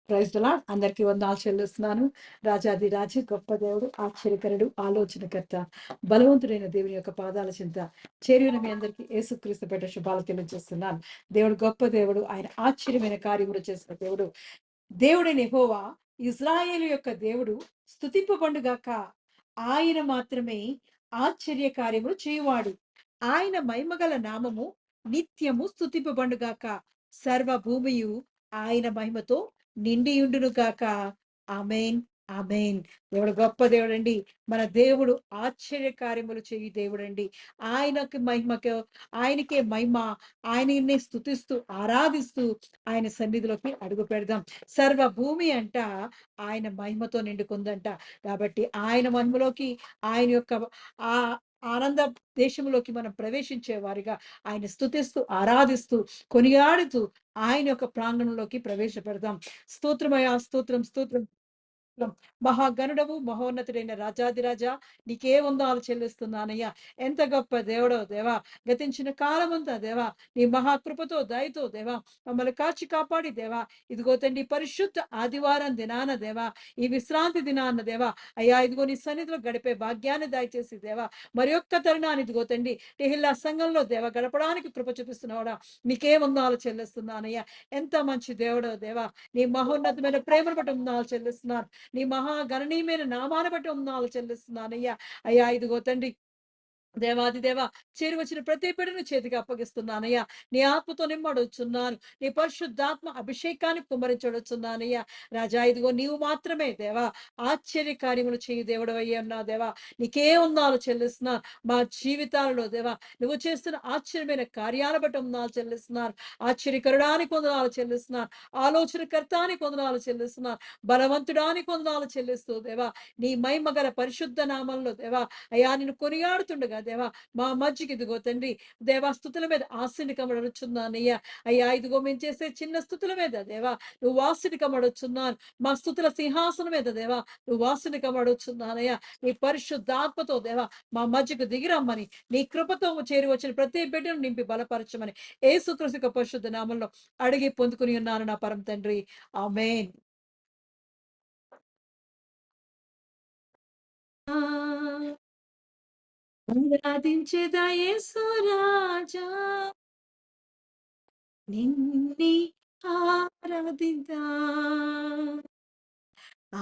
Praise the lord. అందరికీ వందనాలు చెల్లిస్తున్నాను. రాజాది రాజు, గొప్ప దేవుడు, ఆశ్చర్యకరుడు, ఆలోచనకర్త, బలవంతుడైన దేవుని యొక్క పాదాల చింత చేరిన మీ అందరికీ యేసుక్రీస్తు పేట శుభాలు తెలియజేస్తున్నాను. దేవుడు గొప్ప దేవుడు, ఆయన ఆశ్చర్యమైన కార్యములు చేసిన దేవుడు. దేవుడైన యెహోవా ఇజ్రాయేలు యొక్క దేవుడు స్తుతింపబడుగాక. ఆయన మాత్రమే ఆశ్చర్య కార్యములు చేయువాడు. ఆయన మహిమగల నామము నిత్యము స్తుతింపబడుగాక. సర్వ భూమియు ఆయన మహిమతో నిండియుండును గాక. ఆమేన్, ఆమేన్. దేవుడు గొప్ప దేవుడండి. మన దేవుడు ఆశ్చర్య కార్యములు చేయు దేవుడండి. ఆయనకే మహిమ. ఆయననే స్తుతిస్తూ ఆరాధిస్తూ ఆయన సన్నిధిలోకి అడుగు పెడదాం. సర్వ భూమి అంట ఆయన మహిమతో నిండుకుందంట. కాబట్టి ఆయన మహిమలోకి, ఆయన యొక్క ఆ ఆనంద దేశంలోకి మనం ప్రవేశించే వారిగా ఆయన స్తుతిస్తూ ఆరాధిస్తూ కొనియాడుతూ ఆయన యొక్క ప్రాంగణంలోకి ప్రవేశపెడదాం. స్తోత్రమయా, స్తోత్రం, స్తోత్రం. మహాగణుడవు, మహోన్నతుడైన రాజాదిరాజా, నీకే వందనాలు చెల్లిస్తున్నానయ్యా. ఎంత గొప్ప దేవుడో దేవా. గతించిన కాలమంతా దేవా నీ మహాకృపతో దయతో దేవా మమ్మల్ని కాచి కాపాడి దేవా, ఇదిగో తండ్రి పరిశుద్ధ ఆదివారం దినాన దేవా, ఈ విశ్రాంతి దినాన్న దేవా అయ్యా, ఇదిగో నీ సన్నిధిలో గడిపే భాగ్యాన్ని దయచేసి దేవా, మరి ఒక్క తరుణాన్ని ఇదిగో తండ్రి టెహిల్లా సంఘంలో దేవా గడపడానికి కృప చూపిస్తున్నావుడా, నీకే వందనాలు చెల్లిస్తున్నానయ్యా. ఎంత మంచి దేవుడో దేవా, నీ మహోన్నతమైన ప్రేమను బట్టి వందనాలు చెల్లిస్తున్నాను. నీ మహా గణనీయమైన నామాన్ని బట్టి వందనాలు చెల్లిస్తున్నానయ్యా. అయ్యా ఇదిగో తండ్రి దేవాది దేవా, చేరి వచ్చిన ప్రతి బిడ్డను చేతికి అప్పగిస్తున్నానయ్యా. నీ ఆత్మతో నిమ్మడొచ్చున్నాను. నీ పరిశుద్ధాత్మ అభిషేకాన్ని కుమ్మరించడొచ్చున్నానయ్యా. రాజా ఇదిగో నీవు మాత్రమే దేవా ఆశ్చర్య కార్యములు చేయు దేవుడు అయ్యా ఉన్నావు దేవా. నీకే వందనాలు చెల్లిస్తున్నాను. మా జీవితాలలో దేవా నువ్వు చేస్తున్న ఆశ్చర్యమైన కార్యాల బట్టి వందనాలు చెల్లిస్తున్నాను. ఆశ్చర్యకరుడానికి వందనాలు చెల్లిస్తున్నాను. ఆలోచనకర్తానికి వందనాలు చెల్లిస్తున్నాను. బలవంతుడానికి వందనాలు చెల్లిస్తూ దేవా నీ మహిమ గల పరిశుద్ధ నామంలో దేవా అయ్యా నిన్ను కొనియాడుతుండగా దేవా మా మధ్యకి ఇదిగో తండ్రి దేవా స్థుతుల మీద ఆశని కమడొచ్చున్నానయ్యా. అయ్యా ఇదిగో మేము చేసే చిన్న స్థుతుల మీద దేవా నువ్వు వాసుని కమడొచ్చున్నాను. మా స్థుతుల సింహాసనం మీద దేవా నువ్వు వాసుని కమడొచ్చున్నానయ్యా. నీ పరిశుద్ధాత్మతో దేవా మా మధ్యకు దిగిరమ్మని, నీ కృపతో చేరి వచ్చిన ప్రతి బిడ్డను నింపి బలపరచమని యేసుక్రీస్తు యొక్క పరిశుద్ధ నామంలో అడిగి పొందుకుని ఉన్నాను నా పరమ తండ్రి. ఆమేన్. ఆరాధించెదా యేసు రాజా, నిన్నే ఆరాధిద్దా.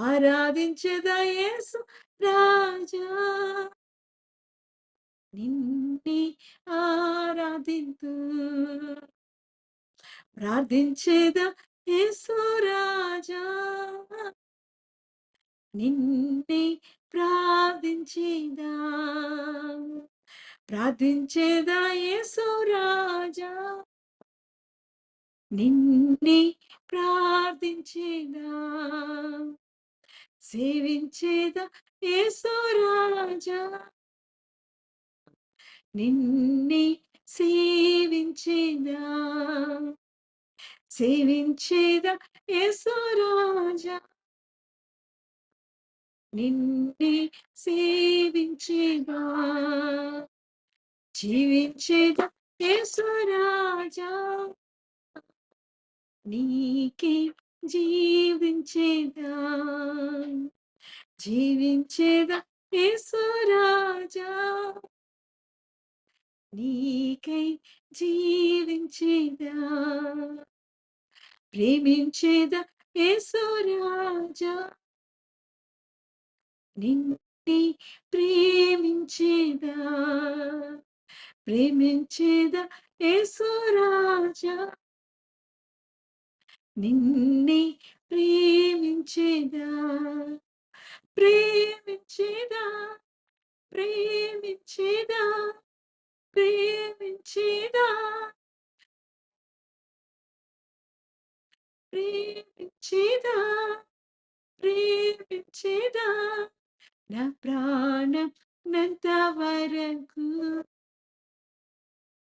ఆరాధించెదా యేసు రాజా, నిన్నే ఆరాధిద్దు. ప్రార్థించెదా యేసు రాజా, నిన్నే ప్రార్థించెదా. ప్రార్థించెదా యేసు రాజా, నిన్నే ప్రార్థించేదా. సేవించేదా యేసు రాజా, నిన్నే సేవించేదా. సేవించేదా యేసు రాజా, నిన్నే సేవించేదా. జీవించేదా యేసు రాజా, నీకే జీవించేదా. జీవించేదా యేసు రాజా, నీకై జీవించేదా. ప్రేమించేదా యేసు రాజా, నిన్నే ప్రేమించేదా. ప్రేమించేదా యేసు రాజా, నిన్నే ప్రేమించేదా. ప్రేమించేదా, ప్రేమించేదా, ప్రేమించేదా, ప్రేమించేదా, ప్రేమించేదా. నా ప్రాణం నంత వరకు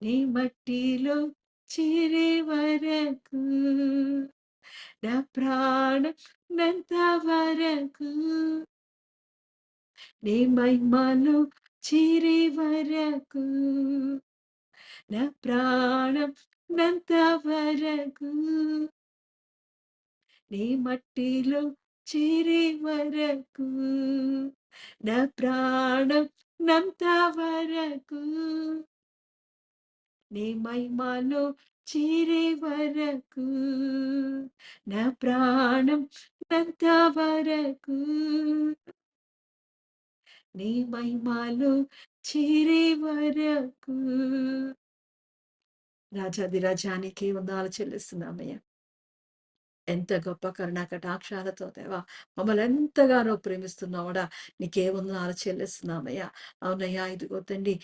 నీ మట్టిలో చేరే వరకు, నా ప్రాణం నంత వరకు నీ మహిమలో చేరే వరకు, నా ప్రాణం నంత వరకు నీ మట్టిలో చేరే వరకు నా ప్రాణం నంత వరకు నీ మహిమలో చేరే వరకు నా ప్రాణం నంత వరకు నీ మహిమలో చేరే వరకు రాజాదిరాజానికి వందనాలు చెల్లిస్తున్నామయ్యా. ఎంత గొప్ప కరుణా కటాక్షాలతో దేవా మమ్మల్ని ఎంతగానో ప్రేమిస్తున్నావుడా, నీకే వందనాలు చెల్లిస్తున్నామయ్యా. అవునయ్యా, ఇదిగో తండ్రి,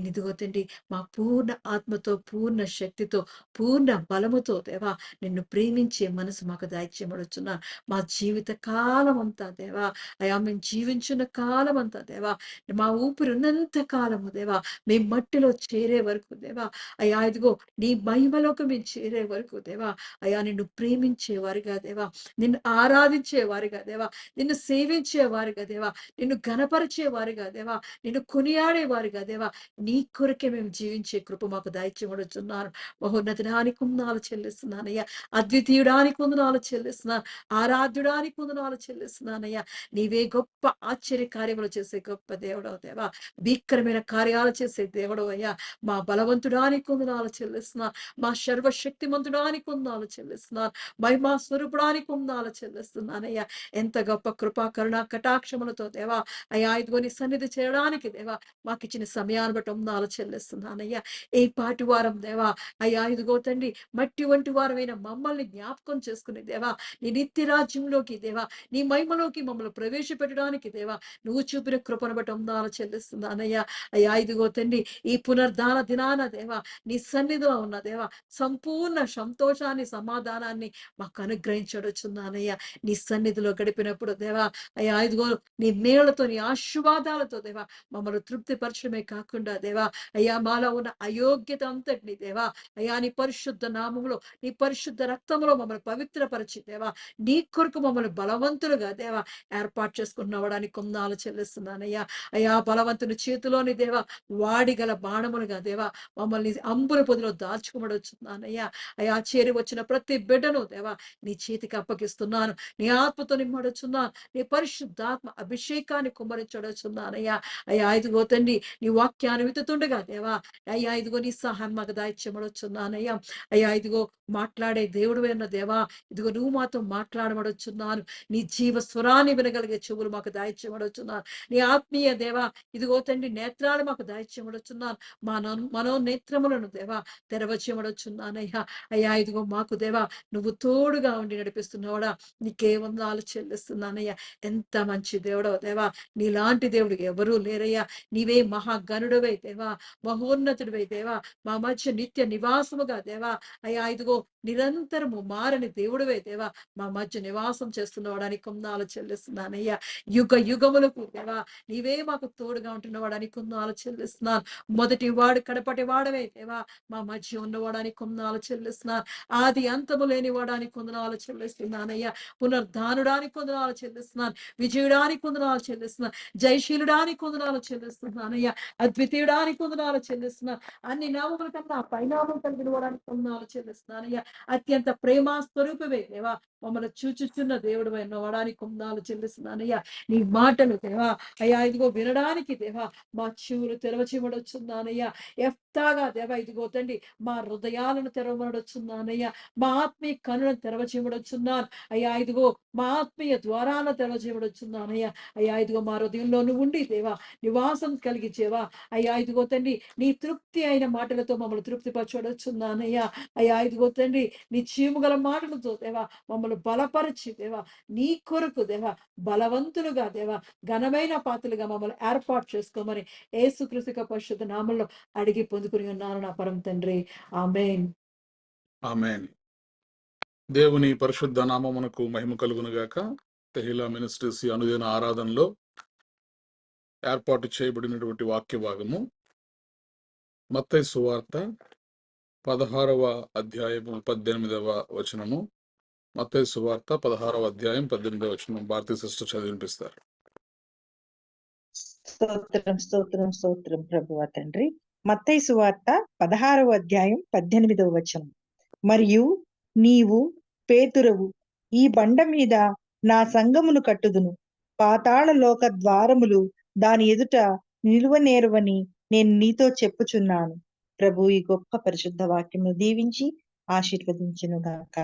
ఇదిగో తండ్రి, మా పూర్ణ ఆత్మతో, పూర్ణ శక్తితో, పూర్ణ బలముతో దేవా నిన్ను ప్రేమించే మనసు మాకు దయచేయబడుచున్నా. మా జీవిత కాలం అంతా దేవా అయ్యా, మేము జీవించిన కాలం అంతా దేవా, మా ఊపిరి ఉన్నంత కాలము దేవా మేము మట్టిలో చేరే వరకు దేవా అయ్యా, ఇదిగో నీ మహిమలోకి మేము చేరే వరకు దేవా అయ్యా నిన్ను ప్రేమించేవారుగా దేవా, నిన్ను ఆరాధించేవారుగా దేవా, నిన్ను సేవించేవారుగా దేవా, నిన్ను ఘనపరిచేవారుగా దేవా, నిన్ను కొనియాడేవారుగా దేవా, నీ కొరకే మేము జీవించే కృప మాకు దయచేయబడుచున్నాను. మహోన్నతడానికి వందనాలు చెల్లిస్తున్నానయ్యా, అద్వితీయుడానికి వందనాలు చెల్లిస్తున్నాను, ఆరాధ్యుడానికి వందనాలు చెల్లిస్తున్నానయ్యా. నీవే గొప్ప ఆశ్చర్య కార్యములు చేసే గొప్ప దేవుడవు దేవా, భీకరమైన కార్యాలు చేసే దేవుడు అయ్యా. మా బలవంతుడానికి వందనాలు చెల్లిస్తున్నా, మా సర్వశక్తిమంతుడానికి వందనాలు చెల్లిస్తున్నాను, మహిమా స్వరూపుడానికి వందనాలు చెల్లిస్తున్నానయ్యా. ఎంత గొప్ప కృపా కరుణా కటాక్షములతో దేవా అయ్యా ఇదిగో నీ సన్నిధి చేయడానికి దేవా మాకు ఇచ్చిన సమయాన్ని బట్టి వందనాలు చెల్లిస్తున్నానయ్యా. ఏ పాటి వారం దేవా అయ్యా ఇదిగో తండ్రి, మట్టి వంటి వారమైన మమ్మల్ని జ్ఞాపకం చేసుకుని దేవా నీ నిత్య రాజ్యంలోకి దేవా, నీ మహిమలోకి మమ్మల్ని ప్రవేశపెట్టడానికి దేవా నువ్వు చూపిన కృపను బట్టి వందనాలు చెల్లిస్తున్నానయ్యా. అయ్యా ఇదిగో తండ్రి, ఈ పునర్ధాన దినాన దేవా నీ సన్నిధిలో ఉన్న దేవా సంపూర్ణ సంతోషాన్ని, సమాధానాన్ని మాకు అనుగ్రహించడుచున్నానయ్యా. నీ సన్నిధిలో గడిపినప్పుడు దేవా అయ్యా ఇదిగో నీ మేళ్లతో, నీ ఆశీర్వాదాలతో దేవా మమ్మల్ని తృప్తిపరచడమే కాకుండా దేవా అయ్యా మాలో ఉన్న అయోగ్యత అంతటిని దేవా అయ్యా నీ పరిశుద్ధ నామములో, నీ పరిశుద్ధ రక్తంలో మమ్మల్ని పవిత్రపరిచి దేవా నీ కొరకు మమ్మల్ని బలవంతులుగా దేవా ఏర్పాటు చేసుకున్నవడానికి కొందాలు చెల్లిస్తున్నానయ్యా. అయ్యా బలవంతుని చేతిలోని దేవా వాడిగల బాణములుగా దేవా మమ్మల్ని అంబుల పొదిలో దాచుకోమడొచ్చున్నానయ్యా. అయ్యా చేరి వచ్చిన ప్రతి బిడ్డను దేవా నీ చేతికి అప్పగిస్తున్నాను, నీ ఆత్మతో నిమ్మడుచున్నాను, నీ పరిశుద్ధాత్మ అభిషేకాన్ని కుమ్మరించడొచ్చున్నానయ్యా. అయ్యా ఇదిగో తండ్రి, నీ వాక్యాన్ని విత్తుతుండగా దేవా అయ్యా ఇదిగో నీ సహాయం మాకు దాయిచ్చమడొచ్చున్నానయ్యా. అయ్యా ఇదిగో మాట్లాడే దేవుడు అయిన దేవా ఇదిగో నువ్వు మాతో మాట్లాడమడొచ్చున్నాను, నీ జీవ స్వరాన్ని వినగలిగే చెవులు మాకు దాయిచ్చమడొచ్చున్నాను, నీ ఆత్మీయ దేవా ఇదిగో తండ్రి నేత్రాలు మాకు దాయిచ్చమడొచ్చున్నాను, మా మనోనేత్రములను దేవా తెరవచ్చేమడొచ్చున్నానయ్యా. అయ్యా ఇదిగో మాకు దేవా నువ్వు తోడుగా ఉండి నడిపిస్తున్నావుడా, నీకే వందనాలు చెల్లిస్తున్నానయ్యా. ఎంత మంచి దేవుడో దేవా, నీలాంటి దేవుడు ఎవరూ లేరయ్యా. నీవే మహాగణుడవై దేవా, మహోన్నతుడివై దేవా, మా మధ్య నిత్య నివాసముగా దేవా అయ్యా ఇదిగో నిరంతరము మారని దేవుడివే దేవా మా మధ్య నివాసం చేస్తున్నవాడానికి కొందాలు చెల్లిస్తున్నానయ్యా. యుగ యుగములకు దేవా నీవే మాకు తోడుగా ఉంటున్నవాడానికి కొందాలు చెల్లిస్తున్నాను. మొదటి వాడు కడపటి వాడవే దేవా మా మధ్య ఉన్నవాడానికి కొందాలు చెల్లిస్తున్నాను. ఆది అంతము లేని వాడానికి కొందనాలు చెల్లిస్తున్నానయ్యా. పునర్ధానుడానికి కొందనాలు చెల్లిస్తున్నాను, విజయుడానికి కొందనాలు చెల్లిస్తున్నాను, జయశీలుడానికి కొందనాలు చెల్లిస్తున్నానయ్యా. అద్వితీయుడానికి కొందనాలు చెల్లిస్తున్నాను, అన్ని నామముల కన్నా పైనామం కలిగిన వాడానికి కొందనాలు చెల్లిస్తున్నానయ్యా. అత్యంత ప్రేమ స్వరూపమే దేవా మమ్మల్ని చూచుచున్న దేవుడు వాడానికి కొందనాలు చెల్లిస్తున్నానయ్యా. నీ మాటలు దేవా అయ్యా ఇదిగో వినడానికి దేవా మా చెవులు తెరవచిమడొచ్చున్నానయ్యా. ఎఫ్తాగా దేవా ఇదిగో తండ్రి మా హృదయాలను తెరవమడొచ్చున్నానయ్యా. మా ఆత్మీయ కనులను తెరవచేయబడుచున్నాను అయ్యా. ఇదిగో మా ఆత్మీయ ద్వారాలను తెరవచేయబడుచున్నానయ్యా. అయ్యా ఇదిగో మా హృదయంలో నువ్వు ఉండి దేవా నివాసం కలిగించేవా అయ్యా. ఇదిగో తండ్రి నీ తృప్తి అయిన మాటలతో మమ్మల్ని తృప్తిపరచబడుచున్నానయ్యా. అయ్యా ఇదిగో తండ్రి నీ చీముగల మాటలతో దేవా మమ్మల్ని బలపరిచి దేవా నీ కొరకు దేవా బలవంతులుగా దేవా ఘనమైన పాత్రలుగా మమ్మల్ని ఏర్పాటు చేసుకోమని యేసుక్రీస్తు పరిశుద్ధ నామములో అడిగి పొందుకుని ఉన్నాను నా పరమ తండ్రి. ఆమేన్. ఆమేన్. దేవుని పరిశుద్ధ నామమునకు మహిమ కలుగును గాక. తెహిలా మినిస్ట్రీస్ అనుదిన ఆరాధనలో ఏర్పాటు చేయబడినటువంటి వాక్య భాగము మత్తయి సువార్త 16వ అధ్యాయము 18వ వచనము. మత్తయి సువార్త 16వ అధ్యాయం 18వ వచనం భారతీ సిస్టర్ చదివినిపిస్తారు. స్తోత్రం స్తోత్రం స్తోత్రం ప్రభువా తండ్రి. మత్తయి సువార్త 16వ అధ్యాయం 18వ వచనం. మరియు నీవు పేతురవు, ఈ బండ మీద నా సంఘమును కట్టుదును. పాతాళ లోక ద్వారములు దాని ఎదుట నిలువనేరవని నేను నీతో చెప్పుచున్నాను. ప్రభు ఈ గొప్ప పరిశుద్ధ వాక్యము దీవించి ఆశీర్వదించును గాక.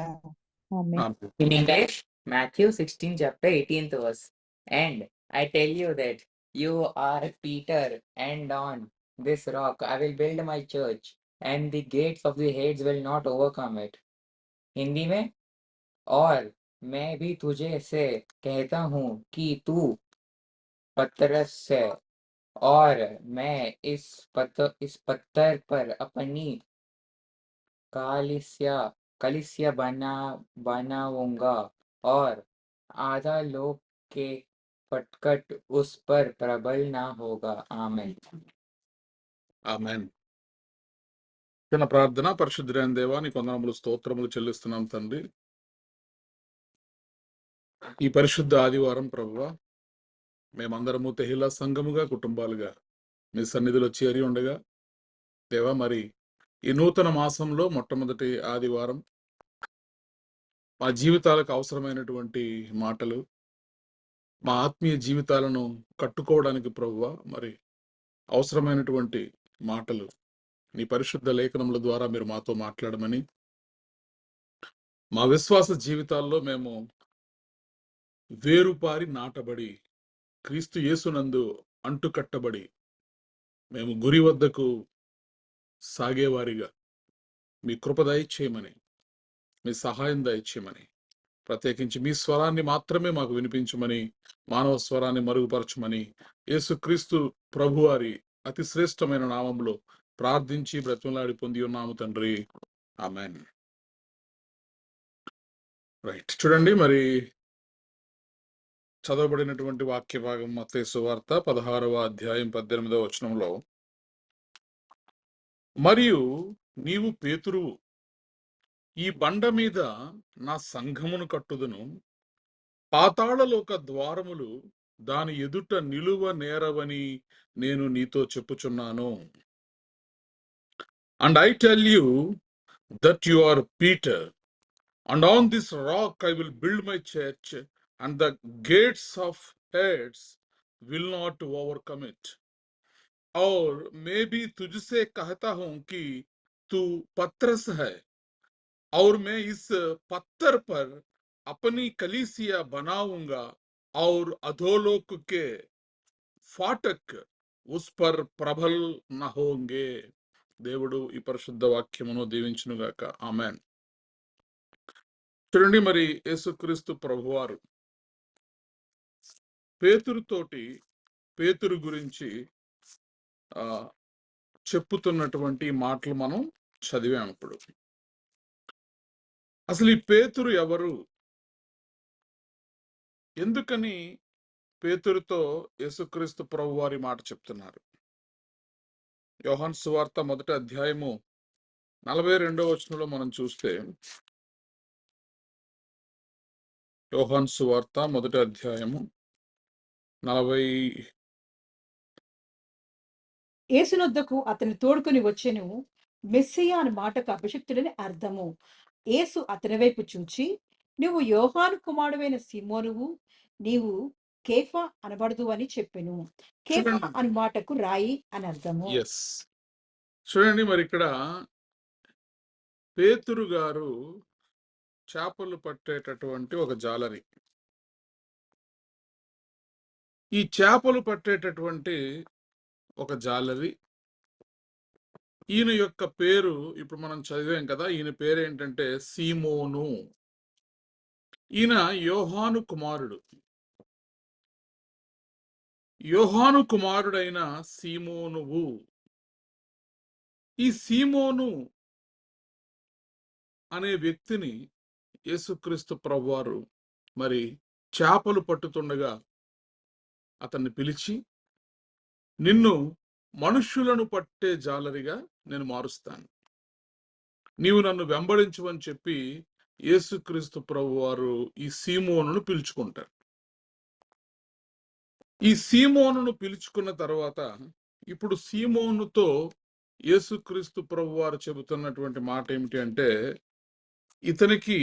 ఆమేన్. ఆమేన్. In English, Matthew 16, chapter 18th verse. And I tell you that you are Peter, and on this rock I will build my church, and the gates of the Hades will not overcome it. Hindi में, और मैं भी तुझे से कहता हूँ कि तू पतरस है, और मैं इस पत्थर पर अपनी कलीसिया बनाऊंगा, और आधा लोक के पटकट उस पर प्रबल ना होगा. आमेन. ఆమేన్. చిన్న ప్రార్థన. పరిశుద్ధుడైన దేవా, నీకు వందనములు స్తోత్రములు చెల్లిస్తున్నాం తండ్రి. ఈ పరిశుద్ధ ఆదివారం ప్రభువా, మేమందరము తెహిలా సంఘముగా కుటుంబాలుగా మీ సన్నిధిలో చేరి ఉండగా దేవా, మరి ఈ నూతన మాసంలో మొట్టమొదటి ఆదివారం మా జీవితాలకు అవసరమైనటువంటి మాటలు, మా ఆత్మీయ జీవితాలను కట్టుకోవడానికి ప్రభువా, మరి అవసరమైనటువంటి మాటలు నీ పరిశుద్ధ లేఖనముల ద్వారా మీరు మాతో మాట్లాడమని, మా విశ్వాస జీవితాల్లో మేము వేరుపారి నాటబడి క్రీస్తు యేసునందు అంటుకట్టబడి మేము గురి వద్దకు సాగేవారిగా మీ కృప దయచేయమని, మీ సహాయం దయచేయమని, ప్రత్యేకించి మీ స్వరాన్ని మాత్రమే మాకు వినిపించమని, మానవ స్వరాన్ని మరుగుపరచమని యేసుక్రీస్తు ప్రభువారి అతి శ్రేష్టమైన నామంలో ప్రార్థించి బ్రతిమలాడి పొంది ఉన్నాము తండ్రి. ఆమేన్. రైట్, చూడండి మరి చదవబడినటువంటి వాక్య భాగం మత్తయి సువార్త 16వ అధ్యాయం 18వ వచనంలో, మరియు నీవు పేతురువు, ఈ బండ మీద నా సంఘమును కట్టుదును, పాతాళలోక ద్వారములు దాని ఎదుట నిలువ నేరవని నేను నీతో చెప్పుచున్నాను. And I tell you that you are Peter, and on this rock I will build my church, and the gates of Hades will not overcome it. और मैं भी तुझसे कहता हूं कि तू पतरस है, और मैं इस पत्थर पर अपनी कलीसिया बनाऊंगा, और अधोलोक के फाटक उस पर प्रबल न होंगे. దేవుడు ఈ పరిశుద్ధ వాక్యమును దీవించునుగాక. ఆమేన్. చూడండి, మరి యేసుక్రీస్తు ప్రభువారు పేతురు గురించి చెప్పుతున్నటువంటి మాటలు మనం చదివాం. ఇప్పుడు అసలు ఈ పేతురు ఎవరు, ఎందుకని పేతురుతో యేసుక్రీస్తు ప్రభువారి మాట చెప్తున్నారు? యోహాను సువార్త మొదటి అధ్యాయము 42వ వచనంలో మనం చూస్తే, యోహాను సువార్త మొదటి అధ్యాయము 40, యేసునొద్దకు అతని తోడుకొని వచ్చెను. మెస్సియా అని మాటకు అభిషిక్తుడని అర్థము. యేసు అతని వైపు చూచి, నువ్వు యోహాను కుమారుడైన సీమోనువు, నీవు కేఫా అనబడదు అని చెప్పెను. కేఫా చూడండి. అని మాటకు రాయి అని అర్థము. ఎస్, చూడండి, మరి ఇక్కడ పేతురు గారు చేపలు పట్టేటటువంటి ఒక జాలరి. ఈ చేపలు పట్టేటటువంటి ఒక జాలరి, ఈయన యొక్క పేరు ఇప్పుడు మనం చదివాం కదా, ఈయన పేరు ఏంటంటే సీమోను. ఈయన యోహాను కుమారుడు. యోహాను కుమారుడైన సీమోనువు. ఈ సీమోను అనే వ్యక్తిని యేసుక్రీస్తు ప్రభువారు మరి చేపలు పట్టుతుండగా అతన్ని పిలిచి, నిన్ను మనుష్యులను పట్టే జాలరిగా నేను మారుస్తాను, నీవు నన్ను వెంబడించువని చెప్పి యేసుక్రీస్తు ప్రభువారు ఈ సీమోనును పిలుచుకుంటారు. ఈ సీమోనును పిలుచుకున్న తర్వాత ఇప్పుడు సీమోనుతో యేసుక్రీస్తు ప్రభువారు చెబుతున్నటువంటి మాట ఏమిటి అంటే, ఇతనికి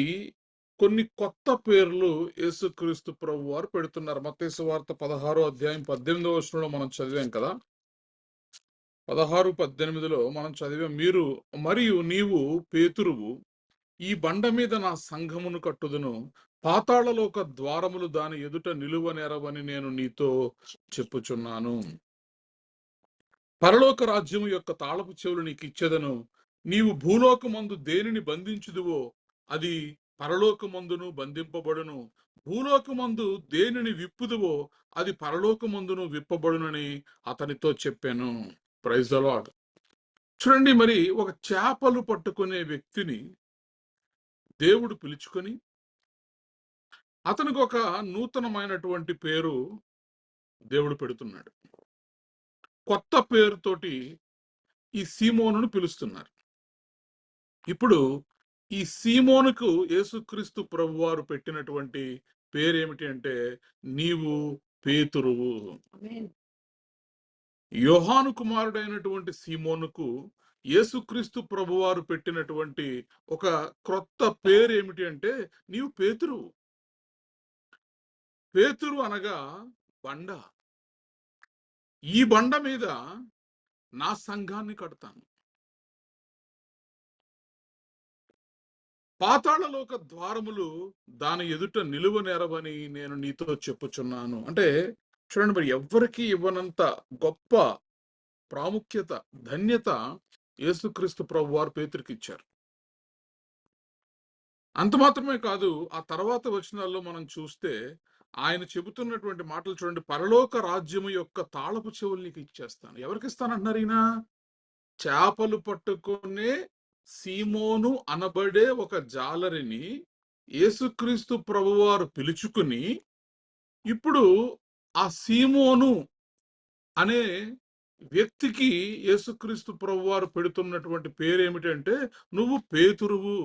కొన్ని కొత్త పేర్లు యేసుక్రీస్తు ప్రభు వారు పెడుతున్నారు. మత్తయి సువార్త 16వ అధ్యాయం 18వ వచనంలో మనం చదివాం కదా. 16, 18లో మనం చదివాం. మరియు నీవు పేతురువు, ఈ బండ మీద నా సంఘమును కట్టుదును, పాతాళలోక ద్వారములు దాని ఎదుట నిలువనెరవని నేను నీతో చెప్పుచున్నాను. పరలోక రాజ్యము యొక్క తాళపు చెవులు నీకు ఇచ్చెదను. నీవు భూలోకమందు దేనిని బంధించుదువో అది పరలోకమందును బంధింపబడును. భూలోకమందు దేనిని విప్పుదువో అది పరలోకమందును విప్పబడునని అతనితో చెప్పాను. Praise the Lord. చూడండి, మరి ఒక చేపలు పట్టుకునే వ్యక్తిని దేవుడు పిలుచుకొని అతనికి ఒక నూతనమైనటువంటి పేరు దేవుడు పెడుతున్నాడు. కొత్త పేరుతోటి ఈ సీమోనును పిలుస్తున్నారు. ఇప్పుడు ఈ సీమోనుకు యేసుక్రీస్తు ప్రభువారు పెట్టినటువంటి పేరేమిటి అంటే, నీవు పేతురువు. ఆమేన్. యోహాను కుమారుడైనటువంటి సీమోనుకు యేసుక్రీస్తు ప్రభువారు పెట్టినటువంటి ఒక క్రొత్త పేరు ఏమిటి అంటే, నీవు పేతురువు. పేతురు అనగా బండ. ఈ బండ మీద నా సంఘాన్ని కడతాను. పాతాళలోక ద్వారములు దాని ఎదుట నిలువనెరవని నేను నీతో చెప్పుచున్నాను. అంటే చూడండి, మరి ఎవ్వరికీ ఇవ్వనంత గొప్ప ప్రాముఖ్యత, ధన్యత యేసుక్రీస్తు ప్రభు వారు పేతురుకి ఇచ్చారు. అంత మాత్రమే కాదు, ఆ తర్వాత వచనాల్లో మనం చూస్తే ఆయన చెబుతున్నటువంటి మాటలు చూడండి. పరలోక రాజ్యము యొక్క తాళపు చెవులు నీకు ఇచ్చేస్తాను. ఎవరికి ఇస్తానంటున్నారు ఈయన? చేపలు పట్టుకునే సీమోను అనబడే ఒక జాలరిని యేసుక్రీస్తు ప్రభువారు పిలుచుకుని, ఇప్పుడు ఆ సీమోను అనే వ్యక్తికి యేసుక్రీస్తు ప్రభువారు పెడుతున్నటువంటి పేరేమిటంటే, నువ్వు పేతురువు.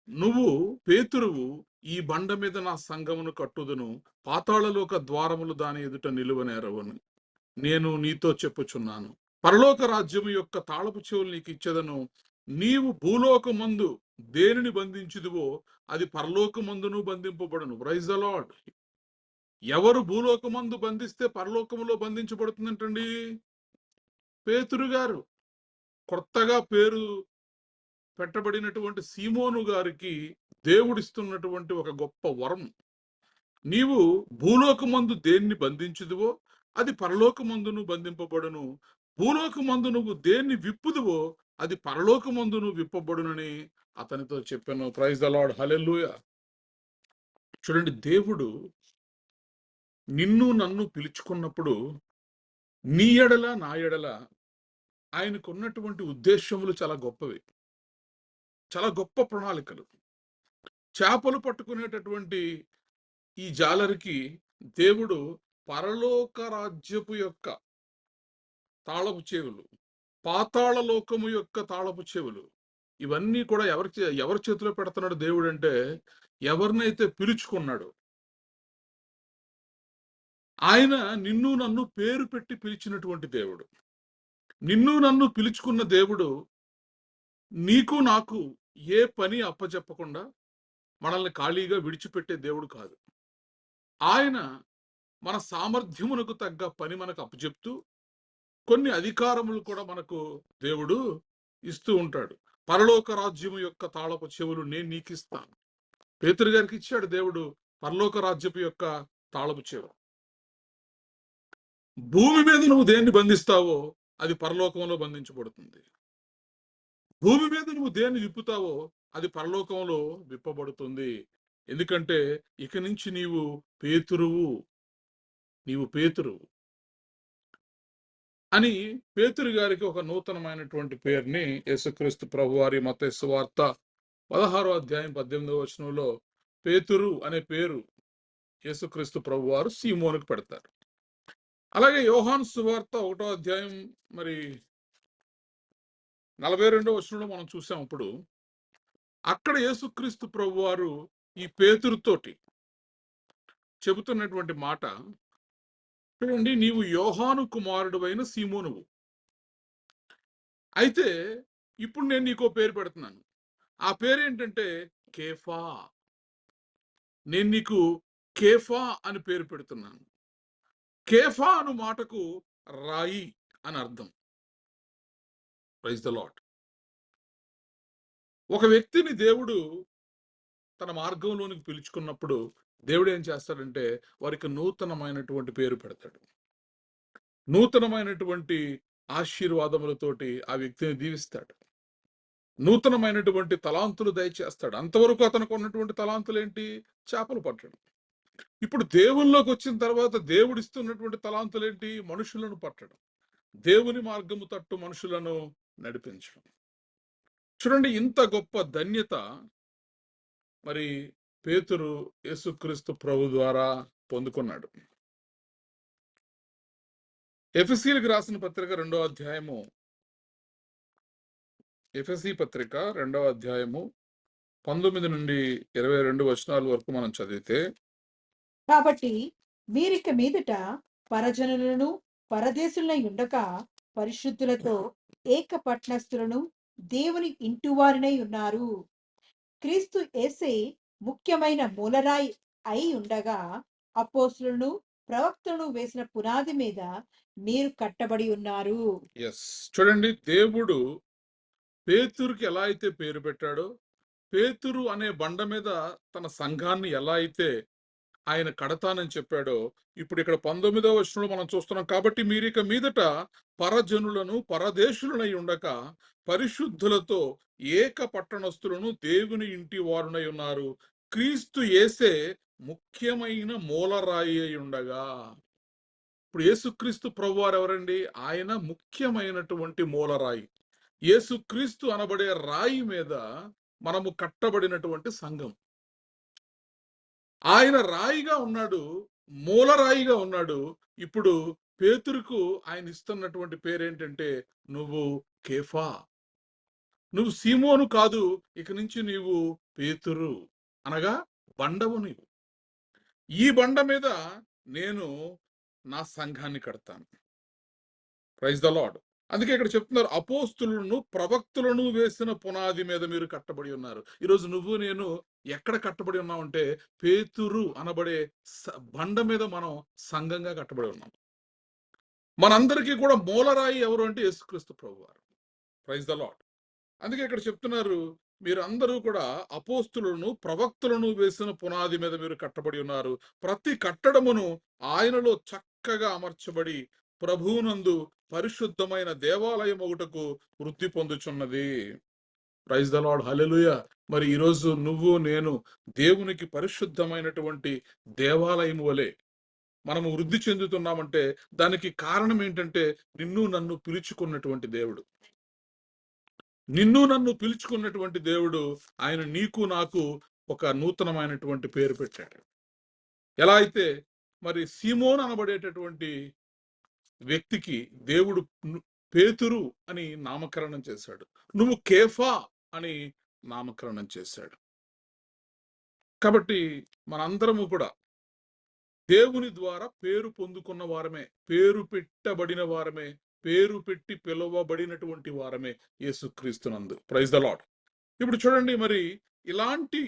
నువ్వు పేతురువు, ఈ బండ మీద నా సంఘమును కట్టుదును, పాతాళలోక ద్వారములు దాని ఎదుట నిలువనేరవను నేను నీతో చెప్పుచున్నాను. పరలోక రాజ్యము యొక్క తాళపు చెవులు నీకు ఇచ్చెదను. నీవు భూలోకమందు దేనిని బంధించుదువో అది పరలోకమందును బంధింపబడును. Praise the Lord. ఎవరు భూలోకమందు బంధిస్తే పరలోకములో బంధించబడుతుందంటండి? పేతురు గారు. కొత్తగా పేరు పెట్టబడినటువంటి సీమోను గారికి దేవుడిస్తున్నటువంటి ఒక గొప్ప వరం. నీవు భూలోకమందు దేన్ని బంధించుదువో అది పరలోకమందును బంధింపబడును. భూలోకమందు నువ్వు దేన్ని విప్పుదువో అది పరలోకమందును విప్పబడునని అతనితో చెప్పాను. Praise the Lord. హల్లెలూయా. చూడండి, దేవుడు నిన్ను నన్ను పిలుచుకున్నప్పుడు నీ ఎడల నా ఎడల ఆయనకున్నటువంటి ఉద్దేశములు చాలా గొప్పవి, చాలా గొప్ప ప్రణాళికలు. చేపలు పట్టుకునేటటువంటి ఈ జాలరికి దేవుడు పరలోక రాజ్యపు యొక్క తాళపు చెవులు, పాతాళ లోకము యొక్క తాళపు చెవులు, ఇవన్నీ కూడా ఎవరి చేతిలో పెడుతున్నాడు దేవుడు అంటే, ఎవరినైతే పిలుచుకున్నాడు. ఆయన నిన్ను నన్ను పేరు పెట్టి పిలిచినటువంటి దేవుడు. నిన్ను నన్ను పిలుచుకున్న దేవుడు నీకు నాకు ఏ పని అప్పచెప్పకుండా మనల్ని ఖాళీగా విడిచిపెట్టే దేవుడు కాదు. ఆయన మన సామర్థ్యమునకు తగ్గ పని మనకు అప్పచెప్తూ కొన్ని అధికారములు కూడా మనకు దేవుడు ఇస్తూ ఉంటాడు. పరలోక రాజ్యము యొక్క తాళపు చెవులు నేను నీకు ఇస్తాను. పేతురు గారికి ఇచ్చాడు దేవుడు పరలోక రాజ్యపు యొక్క తాళపు చెవు. భూమి మీద నువ్వు దేన్ని బంధిస్తావో అది పరలోకంలో బంధించబడుతుంది. భూమి మీద నువ్వు దేన్ని విప్పుతావో అది పరలోకంలో విప్పబడుతుంది. ఎందుకంటే ఇక నుంచి నీవు పేతురువు అని పేతురు గారికి ఒక నూతనమైనటువంటి పేరుని యేసుక్రీస్తు ప్రభువారి మత్తయి సువార్త 16వ అధ్యాయం 18వ వచనంలో పేతురు అనే పేరు యేసుక్రీస్తు ప్రభువారు సీమోనుకు పెడతారు. అలాగే యోహాను సువార్త 1వ అధ్యాయం 42వ వచనంలో మనం చూసాం. ఇప్పుడు అక్కడ యేసుక్రీస్తు ప్రభువారు ఈ పేతురుతోటి చెబుతున్నటువంటి మాట చూడండి, నీవు యోహాను కుమారుడువైన సీమోనువు. అయితే ఇప్పుడు నేను నీకో పేరు పెడుతున్నాను. ఆ పేరేంటంటే కేఫా. నేను నీకు కేఫా అని పేరు పెడుతున్నాను. కేఫా అను మాటకు రాయి అని అర్థం. Praise the Lord. ఒక వ్యక్తిని దేవుడు తన మార్గంలోనికి పిలుచుకున్నప్పుడు దేవుడు ఏం చేస్తాడంటే వారికి నూతనమైనటువంటి పేరు పెడతాడు. నూతనమైనటువంటి ఆశీర్వాదములతోటి ఆ వ్యక్తిని దీవిస్తాడు. నూతనమైనటువంటి తలాంతులు దయచేస్తాడు. అంతవరకు అతనికి ఉన్నటువంటి తలాంతులు ఏంటి? చేపలు పట్టడం. ఇప్పుడు దేవుల్లోకి వచ్చిన తర్వాత దేవుడిస్తున్నటువంటి తలాంతులు ఏంటి? మనుషులను పట్టడం. దేవుని మార్గము తట్టు మనుషులను నడిపించడం. చూడండి, ఇంత గొప్ప ధన్యత మరి పేతురు యేసుక్రీస్తు ప్రభు ద్వారా పొందుకున్నాడు. ఎఫెసీయులకు రాసిన పత్రిక 2వ అధ్యాయము, ఎఫెసీ పత్రిక 2వ అధ్యాయము 19 నుండి 22 వచనాల వరకు మనం చదివితే, కాబట్టి మీరిక మీదట పరజనులను పరదేశులై ఉండక పరిశుద్ధులతో ఏక పట్టణస్థులను దేవుని ఇంటివారినై ఉన్నారు. క్రీస్తు యేసే ముఖ్యమైన మూలరాయి అయి ఉండగా అపోస్తులను ప్రవక్తలను వేసిన పునాది మీద మీరు కట్టబడి ఉన్నారు. చూడండి, దేవుడు పేతురుకి ఎలా అయితే పేరు పెట్టాడో, పేతురు అనే బండ మీద తన సంఘాన్ని ఎలా అయితే ఆయన కడతానని చెప్పాడో, ఇప్పుడు ఇక్కడ 19వ వచనంలో మనం చూస్తున్నాం. కాబట్టి మీరిక మీదట పరజనులను పరదేశులనై ఉండక పరిశుద్ధులతో ఏక పట్టణస్థులను దేవుని ఇంటి వారునై ఉన్నారు. క్రీస్తు యేసే ముఖ్యమైన మూలరాయి అయి ఉండగా. ఇప్పుడు యేసుక్రీస్తు ప్రభువారు ఎవరండి? ఆయన ముఖ్యమైనటువంటి మూలరాయి. యేసుక్రీస్తు అనబడే రాయి మీద మనము కట్టబడినటువంటి సంఘం. ఆయన రాయిగా ఉన్నాడు, మూలరాయిగా ఉన్నాడు. ఇప్పుడు పేతురుకు ఆయన ఇస్తున్నటువంటి పేరేంటంటే, నువ్వు కేఫా, నువ్వు సీమోను కాదు, ఇక నుంచి నీవు పేతురు, అనగా బండవు నీవు. ఈ బండ మీద నేను నా సంఘాన్ని కడతాను. Praise the Lord. అందుకే ఇక్కడ చెప్తున్నారు, అపోస్తులను ప్రవక్తులను వేసిన పునాది మీద మీరు కట్టబడి ఉన్నారు. ఈరోజు నువ్వు నేను ఎక్కడ కట్టబడి ఉన్నామంటే పేతురు అనబడే బండ మీద మనం సంఘంగా కట్టబడి ఉన్నాం. మనందరికీ కూడా మూలరాయి ఎవరు అంటే యేసుక్రీస్తు ప్రభువారు. Praise the Lord. అందుకే ఇక్కడ చెప్తున్నారు, మీరు అందరూ కూడా అపోస్తులను ప్రవక్తులను వేసిన పునాది మీద మీరు కట్టబడి ఉన్నారు. ప్రతి కట్టడమును ఆయనలో చక్కగా అమర్చబడి ప్రభువునందు పరిశుద్ధమైన దేవాలయం ఒకటకు వృద్ధి పొందుచున్నది. Praise the Lord. హల్లెలూయా. మరి ఈరోజు నువ్వు నేను దేవునికి పరిశుద్ధమైనటువంటి దేవాలయం వలె మనము వృద్ధి చెందుతున్నామంటే దానికి కారణం ఏంటంటే నిన్ను నన్ను పిలుచుకున్నటువంటి దేవుడు. నిన్ను నన్ను పిలుచుకున్నటువంటి దేవుడు ఆయన నీకు నాకు ఒక నూతనమైనటువంటి పేరు పెట్టాడు. ఎలా అయితే మరి సీమోన్ అనబడేటటువంటి వ్యక్తికి దేవుడు పేతురు అని నామకరణం చేశాడు, నువ్వు కేఫా అని నామకరణం చేశాడు. కాబట్టి మనందరము కూడా దేవుని ద్వారా పేరు పొందుకున్న వారమే, పేరు పెట్టబడిన వారమే, పేరు పెట్టి పిలువబడినటువంటి వారమే యేసుక్రీస్తునందు. Praise the Lord. ఇప్పుడు చూడండి, మరి ఇలాంటి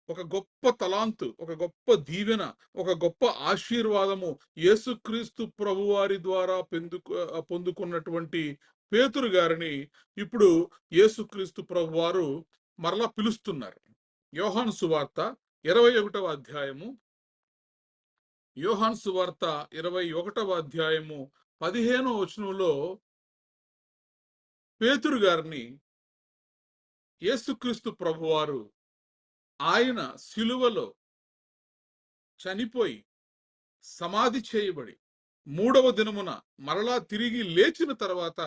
ఒక గొప్ప తలాంతు, ఒక గొప్ప దీవెన, ఒక గొప్ప ఆశీర్వాదము యేసుక్రీస్తు ప్రభువారి ద్వారా పొందుకున్నటువంటి పేతురు గారిని ఇప్పుడు యేసుక్రీస్తు ప్రభువారు మరలా పిలుస్తున్నారు. యోహాను సువార్త 21వ అధ్యాయము, యోహాను సువార్త 21వ అధ్యాయము 15వ వచనంలో పేతురు గారిని యేసుక్రీస్తు ప్రభువారు ఆయన సిలువలో చనిపోయి సమాధి చేయబడి 3వ దినమున మరలా తిరిగి లేచిన తర్వాత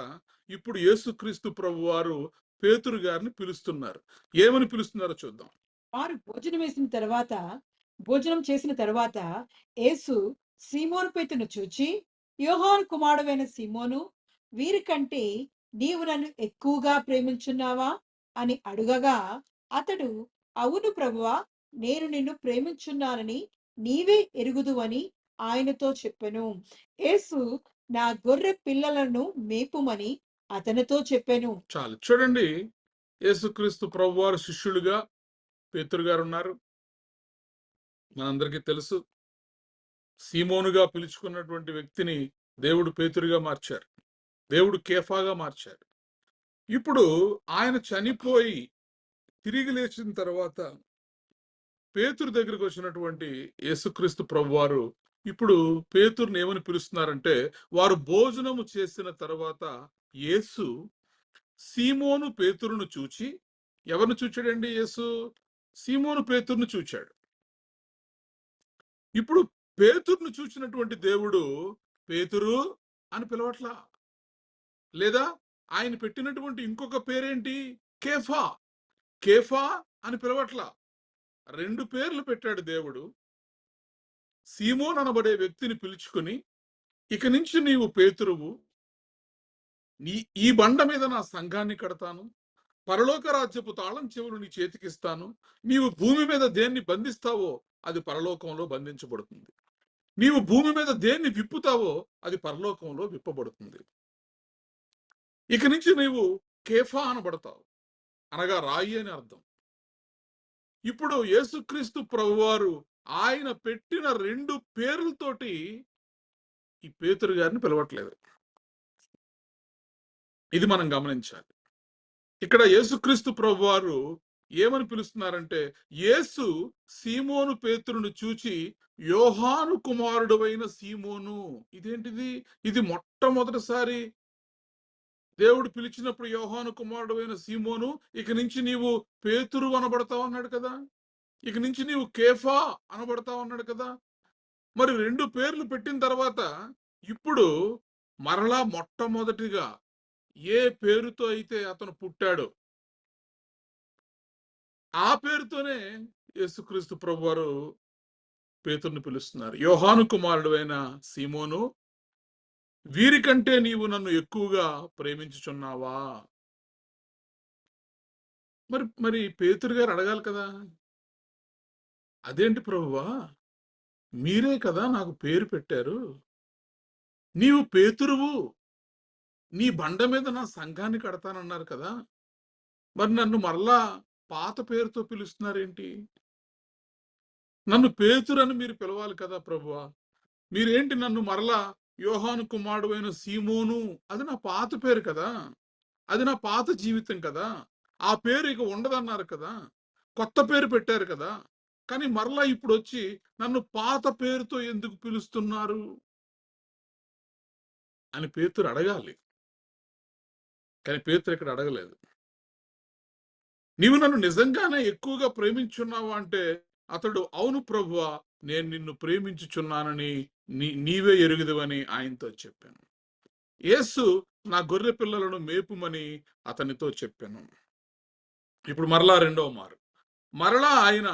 ఇప్పుడు యేసుక్రీస్తు ప్రభువారు పేతురు గారిని పిలుస్తున్నారు. ఏమని పిలుస్తున్నారో చూద్దాం. వారు భోజనం చేసిన తర్వాత యేసు సీమోను పేతురును చూచి, యోహాను కుమారుడైన సీమోను, వీరికంటే నీవు నన్ను ఎక్కువగా ప్రేమించున్నావా అని అడుగగా, అతడు, అవును ప్రభువా, నేను నిన్ను ప్రేమించున్నానని నీవే ఎరుగుదువని ఆయనతో చెప్పెను. యేసు, నా గొర్రె పిల్లలను మేపుమని అతనితో చెప్పెను. చాలు. చూడండి, యేసుక్రీస్తు ప్రభువారు శిష్యులుగా పేతురు గారు ఉన్నారు. మనందరికీ తెలుసు, సీమోనుగా పిలుచుకున్నటువంటి వ్యక్తిని దేవుడు పేతురుగా మార్చారు, దేవుడు కేఫాగా మార్చారు. ఇప్పుడు ఆయన చనిపోయి తిరిగి లేచిన తర్వాత పేతురు దగ్గరికి వచ్చినటువంటి యేసుక్రీస్తు ప్రభువారు ఇప్పుడు పేతురుని ఏమని పిలుస్తున్నారంటే, వారు భోజనము చేసిన తర్వాత యేసు సీమోను పేతురును చూచి, ఎవరిని చూచాడండి యేసు? సీమోను పేతురును చూచాడు. ఇప్పుడు పేతురును చూచినటువంటి దేవుడు పేతురు అని పిలవట్లా, లేదా ఆయన పెట్టినటువంటి ఇంకొక పేరేంటి? కేఫా. కేఫా అని పిలవట్లా, 2 పేర్లు పెట్టాడు దేవుడు. సీమోన్ అనబడే వ్యక్తిని పిలుచుకుని, ఇక నుంచి నీవు పేతురువు, ఈ బండ మీద నా సంఘాన్ని కడతాను, పరలోక రాజ్యపు తాళం చెవులు నీ చేతికిస్తాను, నీవు భూమి మీద దేన్ని బంధిస్తావో అది పరలోకంలో బంధించబడుతుంది, నీవు భూమి మీద దేన్ని విప్పుతావో అది పరలోకంలో విప్పబడుతుంది. ఇక నుంచి నీవు కేఫా అనబడతావు, అనగా రాయి అని అర్థం. ఇప్పుడు యేసుక్రీస్తు ప్రభువారు ఆయన పెట్టిన 2 పేర్లతోటి ఈ పేతురు గారిని పిలవట్లేదు. ఇది మనం గమనించాలి. ఇక్కడ యేసుక్రీస్తు ప్రభువారు ఏమని పిలుస్తున్నారంటే, యేసు సీమోను పేతురును చూచి, యోహాను కుమారుడవైన సీమోను. ఇదేంటిది? ఇది మొట్టమొదటిసారి దేవుడు పిలిచినప్పుడు యోహాను కుమారుడవైన సీమోను, ఇక నుంచి నీవు పేతురు అనబడతావు అన్నాడు కదా, ఇక నుంచి నీవు కేఫా అనబడతావు అన్నాడు కదా. మరి 2 పేర్లు పెట్టిన తర్వాత ఇప్పుడు మరలా మొట్టమొదటిగా ఏ పేరుతో అయితే అతను పుట్టాడో ఆ పేరుతోనే యేసుక్రీస్తు ప్రభువారు పేతురుని పిలుస్తున్నారు. యోహాను కుమారుడైన సీమోను, వీరికంటే నీవు నన్ను ఎక్కువగా ప్రేమించుచున్నావా? మరి పేతురు గారు అడగాలి కదా, అదేంటి ప్రభువా, మీరే కదా నాకు పేరు పెట్టారు, నీవు పేతురువు, నీ బండ మీద నా సంఘాన్ని కడతానన్నారు కదా, మరి నన్ను మరలా పాత పేరుతో పిలుస్తున్నారేంటి? నన్ను పేతురు అని మీరు పిలవాలి కదా ప్రభువా, మీరేంటి నన్ను మరలా యోహాను కుమారుడైన సీమోను? అది నా పాత పేరు కదా, అది నా పాత జీవితం కదా, ఆ పేరు ఇక ఉండదన్నారు కదా, కొత్త పేరు పెట్టారు కదా, కానీ మరలా ఇప్పుడు వచ్చి నన్ను పాత పేరుతో ఎందుకు పిలుస్తున్నారు అని పేతురు అడగాలి. కానీ పేతురు ఇక్కడ అడగలేదు. నీవు నన్ను నిజంగానే ఎక్కువగా ప్రేమించున్నావా అంటే అతడు, అవును ప్రభువా, నేను నిన్ను ప్రేమించుచున్నానని నీవే ఎరుగుదువని ఆయనతో చెప్పాను. యేసు నా గొర్రె పిల్లలను మేపుమని అతనితో చెప్పాను. ఇప్పుడు మరలా రెండవ మారు మరలా ఆయన,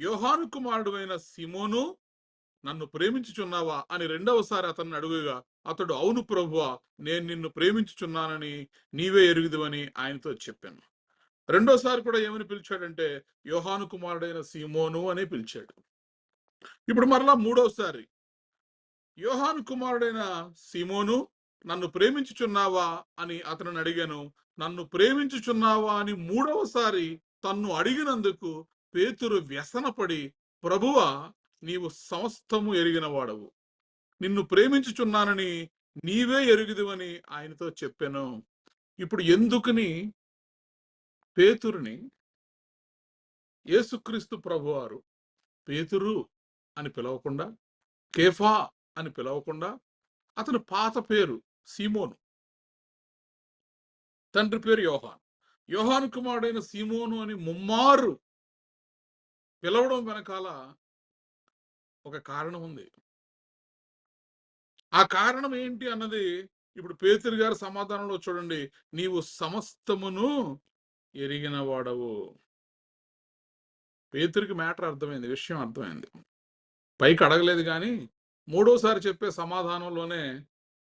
యోహాను కుమారుడైన సీమోను, నన్ను ప్రేమించుచున్నావా అని రెండవసారి అతన్ని అడుగుగా అతడు, అవును ప్రభువా, నేను నిన్ను ప్రేమించుచున్నానని నీవే ఎరుగుదువని ఆయనతో చెప్పాను. రెండోసారి కూడా ఏమని పిలిచాడంటే, యోహాను కుమారుడైన సీమోను అని పిలిచాడు. ఇప్పుడు మరలా మూడవసారి, యోహాను కుమారుడైన సీమోను, నన్ను ప్రేమించుచున్నావా అని అతను అడిగాను. నన్ను ప్రేమించుచున్నావా అని మూడవసారి తన్ను అడిగినందుకు పేతురు వ్యసనపడి, ప్రభువా, నీవు సమస్తము ఎరిగిన వాడవు, నిన్ను ప్రేమించుచున్నానని నీవే ఎరుగుదువని ఆయనతో చెప్పాను. ఇప్పుడు ఎందుకని పేతురుని యేసుక్రీస్తు ప్రభువారు పేతురు అని పిలవకుండా, కేఫా అని పిలవకుండా, అతని పాత పేరు సీమోను, తండ్రి పేరు యోహాను, యోహాను కుమారుడైన సీమోను అని ముమ్మారు పిలవడం వెనకాల ఒక కారణం ఉంది. ఆ కారణం ఏంటి అన్నది ఇప్పుడు పేతురు గారి సమాధానంలో చూడండి. నీవు సమస్తమును ఎరిగిన వాడవు. పేతురికి మ్యాటర్ అర్థమైంది, విషయం అర్థమైంది. పైకి అడగలేదు, కానీ మూడోసారి చెప్పే సమాధానంలోనే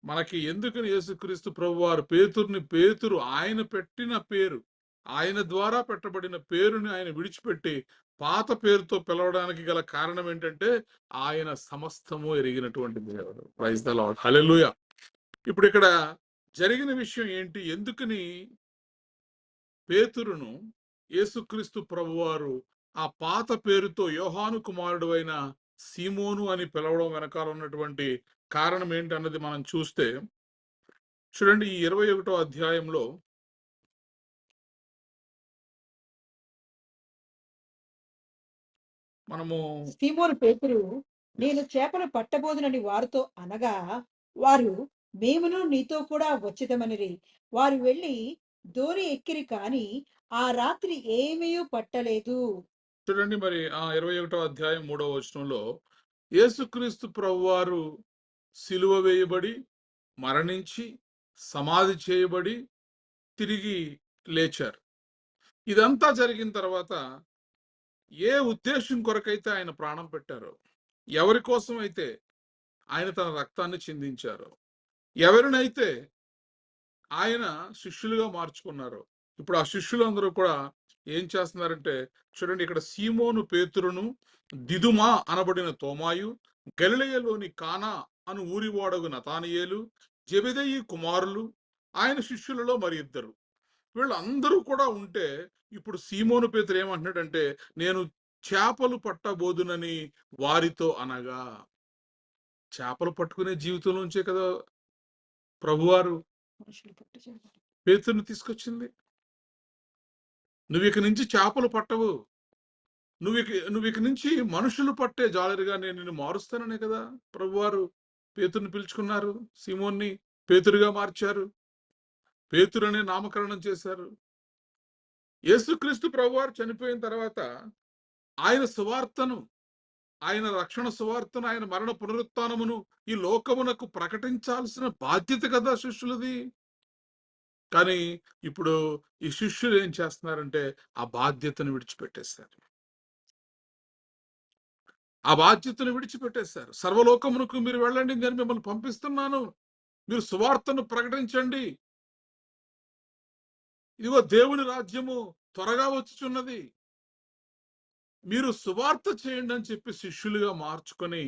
మనకి ఎందుకని యేసుక్రీస్తు ప్రభువారు పేతురు ఆయన పెట్టిన పేరు, ఆయన ద్వారా పెట్టబడిన పేరుని ఆయన విడిచిపెట్టి పాత పేరుతో పిలవడానికి గల కారణం ఏంటంటే, ఆయన సమస్తము ఎరిగినటువంటి దేవుడు. ప్రైజ్ ద లార్డ్, హల్లెలూయా. ఇప్పుడు ఇక్కడ జరిగిన విషయం ఏంటి? ఎందుకని పేతురును యేసుక్రీస్తు ప్రభువారు ఆ పాత పేరుతో యోహాను కుమారుడు అయిన సీమోను అని పిలవడం వెనకాల ఉన్నటువంటి కారణం ఏంటి అన్నది మనం చూస్తే చూడండి, ఈ 21వ అధ్యాయంలో మనము సీమోను పేతురు, నేను చేపలు పట్టబోదునని వారితో అనగా, వారు మేమును నీతో కూడా వచ్చెదమనిరి. వారు వెళ్ళి దోణి ఎక్కిరి, కాని ఆ రాత్రి ఏమీ పట్టలేదు. చూడండి, మరి ఆ 21వ అధ్యాయం 3వ వచనంలో యేసుక్రీస్తు ప్రభువారు సిలువ వేయబడి మరణించి సమాధి చేయబడి తిరిగి లేచారు. ఇదంతా జరిగిన తర్వాత ఏ ఉద్దేశం కొరకైతే ఆయన ప్రాణం పెట్టారో, ఎవరి కోసం అయితే ఆయన తన రక్తాన్ని చిందించారో, ఎవరినైతే ఆయన శిష్యులుగా మార్చుకున్నారో, ఇప్పుడు ఆ శిష్యులందరూ కూడా ఏం చేస్తున్నారంటే చూడండి, ఇక్కడ సీమోను పేతురును, దిదుమా అనబడిన తోమాయు, గలిలయలోని కానా అను ఊరివాడగు నతానియేలు, జెబెదయి కుమారులు, ఆయన శిష్యులలో మరి ఇద్దరు, వీళ్ళందరూ కూడా ఉంటే ఇప్పుడు సీమోను పేతురు ఏమంటున్నాడంటే, నేను చేపలు పట్టబోదునని వారితో అనగా. చేపలు పట్టుకునే జీవితం నుంచే కదా ప్రభువారు మనుషులు పట్టు చేపలు. పేతురుని తీసుకొచ్చింది. నువ్వు ఇక నుంచి చేపలు పట్టవు, నువ్వు ఇక నుంచి మనుషులు పట్టే జాలరిగా నేను నిన్ను మారుస్తాననే కదా ప్రభువారు పేతురుని పిలుచుకున్నారు. సీమోన్ని పేతురుగా మార్చారు, పేతురు అనే నామకరణం చేశారు. యేసుక్రీస్తు ప్రభువారు చనిపోయిన తర్వాత ఆయన సువార్తను, ఆయన రక్షణ సువార్తను, ఆయన మరణ పునరుత్థానమును ఈ లోకమునకు ప్రకటించాల్సిన బాధ్యత కదా శిష్యులది. కానీ ఇప్పుడు ఈ శిష్యులు ఏం చేస్తున్నారంటే ఆ బాధ్యతను విడిచిపెట్టేశారు. ఆ బాధ్యతను విడిచిపెట్టేశారు. సర్వలోకమునకు మీరు వెళ్ళండి, నేను మిమ్మల్ని పంపిస్తున్నాను, మీరు సువార్తను ప్రకటించండి, ఇదిగో దేవుని రాజ్యము త్వరగా వచ్చుచున్నది, మీరు సువార్త చేయండి అని చెప్పి శిష్యులుగా మార్చుకొని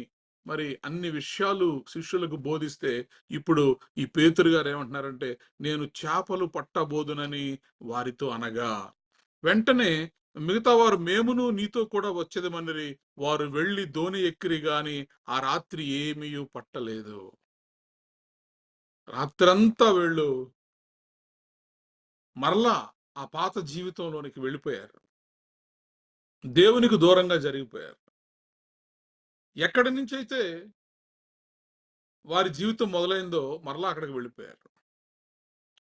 మరి అన్ని విషయాలు శిష్యులకు బోధిస్తే ఇప్పుడు ఈ పేతురు గారు ఏమంటున్నారంటే, నేను చేపలు పట్టబోదునని వారితో అనగా, వెంటనే మిగతా వారు మేమును నీతో కూడా వచ్చేదమనిరి. వారు వెళ్ళి దోణి ఎక్కిరి గాని ఆ రాత్రి ఏమీ పట్టలేదు. రాత్రంతా వీళ్ళు మరలా ఆ పాత జీవితంలోనికి వెళ్ళిపోయారు, దేవునికి దూరంగా జరిగిపోయారు. ఎక్కడి నుంచి అయితే వారి జీవితం మొదలైందో మరలా అక్కడికి వెళ్ళిపోయారు.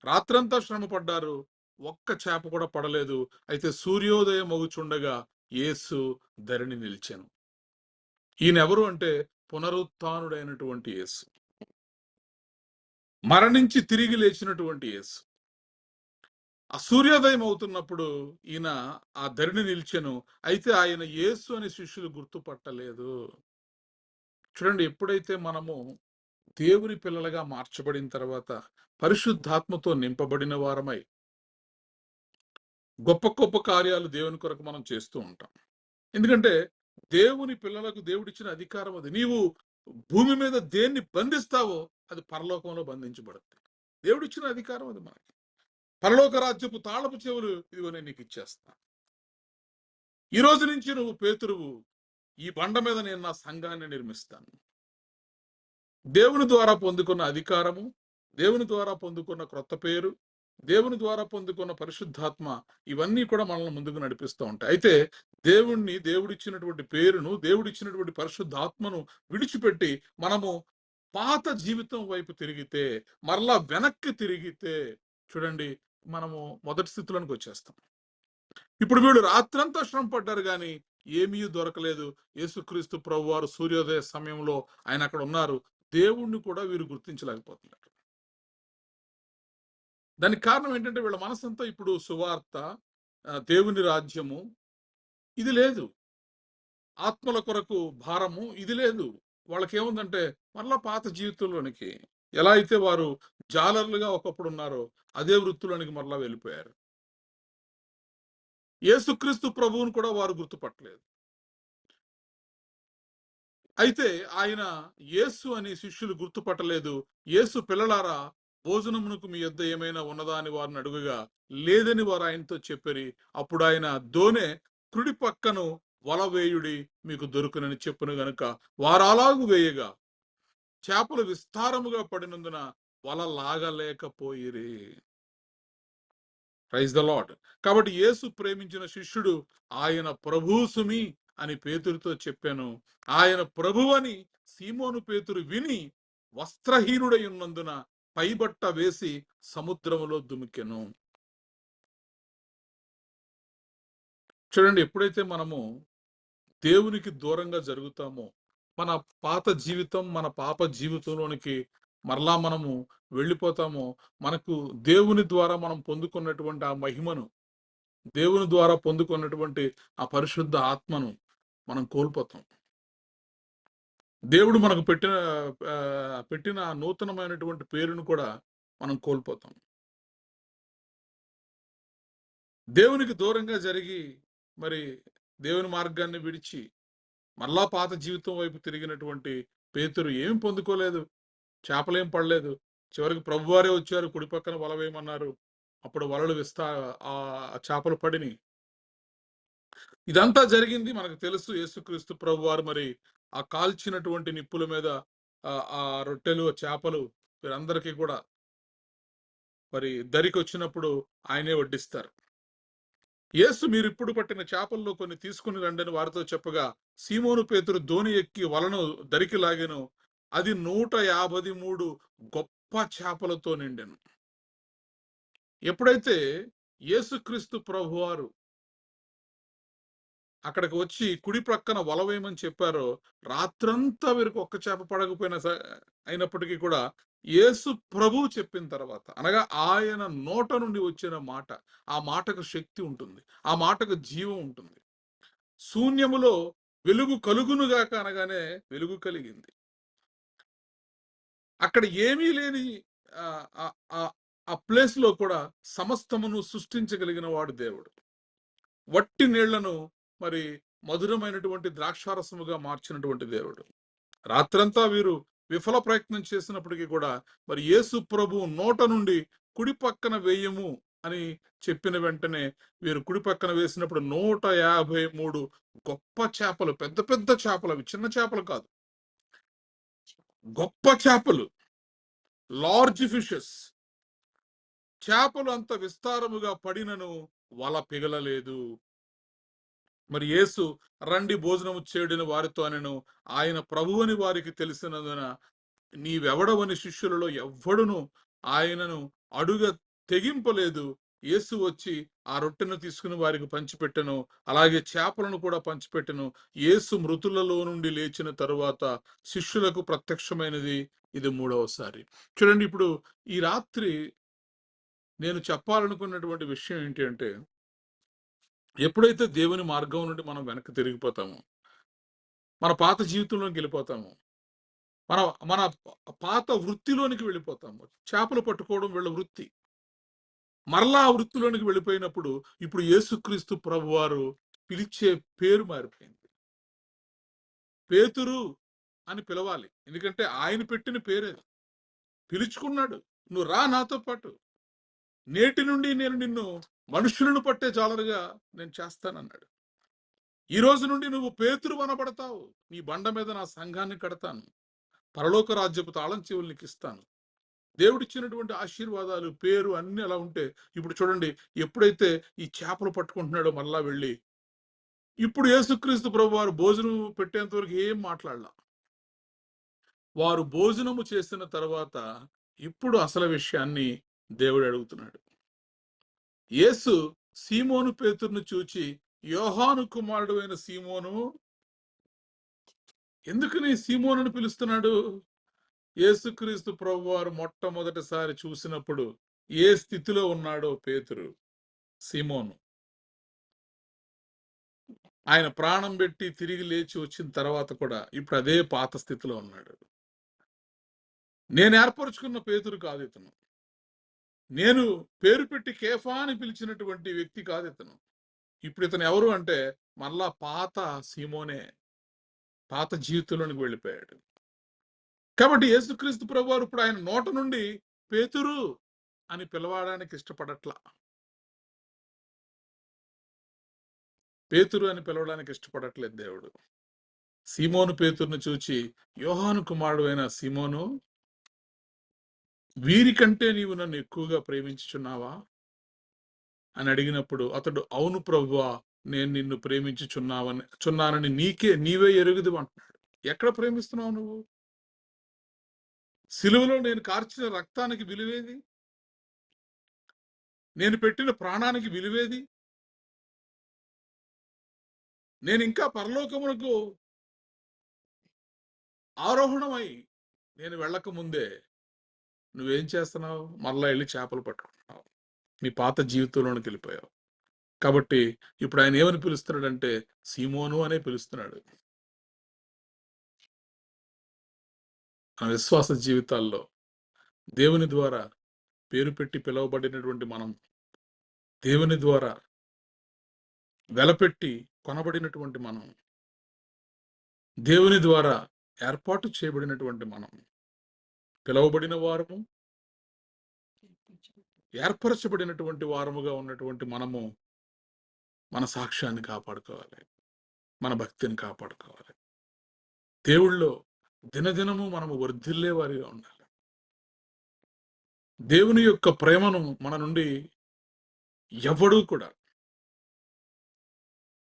రాత్రంతా శ్రమ పడ్డారు, ఒక్క చేప కూడా పడలేదు. అయితే సూర్యోదయం అగుచుండగా యేసు ధరణి నిలిచెను. ఈయన ఎవరు అంటే పునరుత్థానుడైనటువంటి యేసు, మరణించి తిరిగి లేచినటువంటి యేసు. ఆ సూర్యోదయం అవుతున్నప్పుడు ఈయన ఆ ధరణి నిలిచెను. అయితే ఆయన యేసు అని శిష్యులు గుర్తుపట్టలేదు. చూడండి, ఎప్పుడైతే మనము దేవుని పిల్లలుగా మార్చబడిన తర్వాత పరిశుద్ధాత్మతో నింపబడిన వారమై గొప్ప గొప్ప కార్యాలు దేవుని కొరకు మనం చేస్తూ ఉంటాం. ఎందుకంటే దేవుని పిల్లలకు దేవుడిచ్చిన అధికారం అది. నీవు భూమి మీద దేన్ని బంధిస్తావో అది పరలోకంలో బంధించబడుతుంది. దేవుడిచ్చిన అధికారం అది మనకి. పరలోక రాజ్యపు తాళపు చెవులు ఇదిగో నేను నీకు ఇచ్చేస్తా. ఈ రోజు నుంచి నువ్వు పేతురువు, ఈ బండ మీద నేను నా సంఘాన్ని నిర్మిస్తాను. దేవుని ద్వారా పొందుకున్న అధికారము, దేవుని ద్వారా పొందుకున్న క్రొత్త పేరు, దేవుని ద్వారా పొందుకున్న పరిశుద్ధాత్మ, ఇవన్నీ కూడా మనల్ని ముందుకు నడిపిస్తూ ఉంటాయి. అయితే దేవుడిచ్చినటువంటి పేరును, దేవుడిచ్చినటువంటి పరిశుద్ధాత్మను విడిచిపెట్టి మనము పాత జీవితం వైపు తిరిగితే, మరలా వెనక్కి తిరిగితే చూడండి, మనము మొదటి స్థితిలోనికి వచ్చేస్తాం. ఇప్పుడు వీళ్ళు రాత్రంతా శ్రమ పడ్డారు కానీ ఏమీ దొరకలేదు. యేసుక్రీస్తు ప్రభువారు సూర్యోదయ సమయంలో ఆయన అక్కడ ఉన్నారు. దేవుణ్ణి కూడా వీరు గుర్తించలేకపోతున్నారు. దానికి కారణం ఏంటంటే వీళ్ళ మనసంతా ఇప్పుడు సువార్త, దేవుని రాజ్యము ఇది లేదు, ఆత్మల కొరకు భారము ఇది లేదు. వాళ్ళకేముందంటే మరలా పాత జీవితంలోనికి, ఎలా అయితే వారు జాలర్లుగా ఒకప్పుడు ఉన్నారో అదే వృత్తులోనికి మరలా వెళ్ళిపోయారు. యేసుక్రీస్తు ప్రభువును కూడా వారు గుర్తుపట్టలేదు. అయితే ఆయన యేసు అని శిష్యులు గుర్తుపట్టలేదు. యేసు పిల్లలారా, భోజనమునకు మీ యొద్ద ఏమైనా ఉన్నదా అని వారిని అడుగగా లేదని వారు ఆయనతో చెప్పిరి. అప్పుడు ఆయన దోనె కుడి పక్కను వల వేయుడి మీకు దొరుకునని చెప్పును గనుక వారు అలాగు వేయగా చేపలు విస్తారముగా పడినందున వల లాగలేకపోయిరి. Praise the lord. కాబట్టి యేసు ప్రేమించిన శిష్యుడు ఆయన ప్రభు సుమి అని పేతురుతో చెప్పాను. ఆయన ప్రభు అని సీమోను పేతురు విని వస్త్రహీనుడై ఉన్నందున పైబట్ట వేసి సముద్రములో దుమికెను. చూడండి, ఎప్పుడైతే మనము దేవునికి దూరంగా జరుగుతామో మన పాత జీవితం, మన పాప జీవితంలోనికి మరలా మనము వెళ్ళిపోతామో, మనకు దేవుని ద్వారా మనం పొందుకున్నటువంటి ఆ మహిమను, దేవుని ద్వారా పొందుకున్నటువంటి ఆ పరిశుద్ధ ఆత్మను మనం కోల్పోతాం. దేవుడు మనకు పెట్టిన ఆ నూతనమైనటువంటి పేరును కూడా మనం కోల్పోతాం. దేవునికి దూరంగా జరిగి మరి దేవుని మార్గాన్ని విడిచి మరలా పాత జీవితం వైపు తిరిగినటువంటి పేతురు ఏం పొందుకోలేదు, చేపలేం పడలేదు. చివరికి ప్రభువారే వచ్చారు, కుడి పక్కన వల వేయమన్నారు. అప్పుడు వలలు ఆ చేపలు పడిని. ఇదంతా జరిగింది మనకు తెలుసు. యేసుక్రీస్తు ప్రభువారు మరి ఆ కాల్చినటువంటి నిప్పుల మీద ఆ రొట్టెలు, చేపలు వీరందరికీ కూడా మరి దరికి వచ్చినప్పుడు ఆయనే వడ్డిస్తారు. యేసు మీరు ఇప్పుడు పట్టిన చేపల్లో కొన్ని తీసుకుని రండని వారితో చెప్పగా సీమోను పేతురు దోణి ఎక్కి వలను దరికి లాగెను. అది 153 గొప్ప చేపలతో నిండెను. ఎప్పుడైతే యేసుక్రీస్తు ప్రభువారు అక్కడికి వచ్చి కుడి ప్రక్కన వల వేయమని చెప్పారో, రాత్రంతా వీరికి ఒక్క చేప పడకపోయినా అయినప్పటికీ కూడా యేసు ప్రభువు చెప్పిన తర్వాత, అనగా ఆయన నోట నుండి వచ్చిన మాట, ఆ మాటకు శక్తి ఉంటుంది, ఆ మాటకు జీవం ఉంటుంది. శూన్యములో వెలుగు కలుగునుగాక అనగానే వెలుగు కలిగింది. అక్కడ ఏమీ లేని ఆ ప్లేస్ లో కూడా సమస్తమును సృష్టించగలిగిన వాడు దేవుడు. వట్టి నీళ్లను మరి మధురమైనటువంటి ద్రాక్షారసముగా మార్చినటువంటి దేవుడు. రాత్రంతా వీరు విఫల ప్రయత్నం చేసినప్పటికీ కూడా మరి యేసు ప్రభు నోట నుండి కుడి పక్కన వేయము అని చెప్పిన వెంటనే వీరు కుడి పక్కన వేసినప్పుడు 153 గొప్ప చేపలు, పెద్ద పెద్ద చేపలు, అవి చిన్న చేపలు కాదు, గొప్ప చేపలు, లార్జ్ ఫిషెస్. చేపలు అంత విస్తారముగా పడినను వల పిగలలేదు. మరి యేసు రండి భోజనము చేయుడని వారితో అనెను. ఆయన ప్రభువని వారికి తెలిసినందున నీవెవడవని శిష్యులలో ఎవ్వడును ఆయనను అడుగ తెగింపలేదు. యేసు వచ్చి ఆ రొట్టెను తీసుకుని వారికి పంచిపెట్టెను, అలాగే చేపలను కూడా పంచిపెట్టెను. యేసు మృతులలో నుండి లేచిన తరువాత శిష్యులకు ప్రత్యక్షమైనది ఇది 3వసారి. చూడండి, ఇప్పుడు ఈ రాత్రి నేను చెప్పాలనుకున్నటువంటి విషయం ఏంటి అంటే, ఎప్పుడైతే దేవుని మార్గం నుండి మనం వెనక్కి తిరిగిపోతామో, మన పాత జీవితంలోకి వెళ్ళిపోతాము, మన మన పాత వృత్తిలోనికి వెళ్ళిపోతాము. చేపలు పట్టుకోవడం వీళ్ళ వృత్తి. మరలా ఆ వృత్తిలోనికి వెళ్ళిపోయినప్పుడు ఇప్పుడు యేసుక్రీస్తు ప్రభువారు పిలిచే పేరు మారిపోయింది. పేతురు అని పిలవాలి, ఎందుకంటే ఆయన పెట్టిన పేరే. పిలుచుకున్నాడు, నువ్వు రా నాతో పాటు, నేటి నుండి నేను నిన్ను మనుషులను పట్టే జాలరుగా నేను చేస్తానన్నాడు. ఈ రోజు నుండి నువ్వు పేతురు అనబడతావు, నీ బండ మీద నా సంఘాన్ని కడతాను, పరలోక రాజ్యపు తాళం చెవులు నీకు ఇస్తాను. దేవుడిచ్చినటువంటి ఆశీర్వాదాలు, పేరు అన్ని అలా ఉంటే, ఇప్పుడు చూడండి, ఎప్పుడైతే ఈ చేపలు పట్టుకుంటున్నాడో మళ్ళా వెళ్ళి, ఇప్పుడు యేసుక్రీస్తు ప్రభు వారు భోజనం పెట్టేంత వరకు ఏం మాట్లాడలా. వారు భోజనము చేసిన తర్వాత ఇప్పుడు అసలు విషయాన్ని దేవుడు అడుగుతున్నాడు. యేసు సీమోను పేతురును చూచి, యోహాను కుమారుడు అయిన సీమోను, ఎందుకు నీ సీమోను అని పిలుస్తున్నాడు? యేసుక్రీస్తు ప్రభువారు మొట్టమొదటిసారి చూసినప్పుడు ఏ స్థితిలో ఉన్నాడో పేతురు, సీమోను, ఆయన ప్రాణం పెట్టి తిరిగి లేచి వచ్చిన తర్వాత కూడా ఇప్పుడు అదే పాత స్థితిలో ఉన్నాడు. నేను ఏర్పరచుకున్న పేతురు కాదు ఇతను. నేను పేరు పెట్టి కేఫా అని పిలిచినటువంటి వ్యక్తి కాదు ఇతను. ఇప్పుడు ఇతను ఎవరు అంటే మళ్ళా పాత సీమోనే, పాత జీవితంలోనికి వెళ్ళిపోయాడు. కాబట్టి యేసుక్రీస్తు ప్రభువారు ఇప్పుడు ఆయన నోట నుండి పేతురు అని పిలవడానికి ఇష్టపడట్లా. పేతురు అని పిలవడానికి ఇష్టపడట్లేదు దేవుడు. సీమోను పేతురుని చూచి, యోహాను కుమారుడు అయిన సీమోను, వీరికంటే నీవు నన్ను ఎక్కువగా ప్రేమించుచున్నావా అని అడిగినప్పుడు అతడు, అవును ప్రభువా, నేను నిన్ను చున్నానని నీవే ఎరుగుదు అంటున్నాడు. ఎక్కడ ప్రేమిస్తున్నావు నువ్వు? సిలువలో నేను కార్చిన రక్తానికి విలువేది? నేను పెట్టిన ప్రాణానికి విలువేది? నేను ఇంకా పరలోకమునకు ఆరోహణమై నేను వెళ్ళక ముందే నువ్వేం చేస్తున్నావు? మరలా వెళ్ళి చేపలు పట్టుకుంటున్నావు. నీ పాత జీవితంలోనికి వెళ్ళిపోయావు. కాబట్టి ఇప్పుడు ఆయన ఏమని పిలుస్తున్నాడంటే సీమోను అనే పిలుస్తున్నాడు. మన విశ్వాస జీవితాల్లో దేవుని ద్వారా పేరు పెట్టి పిలువబడినటువంటి మనం, దేవుని ద్వారా వెలపెట్టి కొనబడినటువంటి మనం, దేవుని ద్వారా ఏర్పాటు చేయబడినటువంటి మనం, పిలువబడిన వారము, ఏర్పరచబడినటువంటి వారముగా ఉన్నటువంటి మనము మన సాక్ష్యాన్ని కాపాడుకోవాలి, మన భక్తిని కాపాడుకోవాలి. దేవుళ్ళో దినదినము మనము వర్ధిల్లే వారిగా ఉండాలి. దేవుని యొక్క ప్రేమను మన నుండి ఎవడూ కూడా,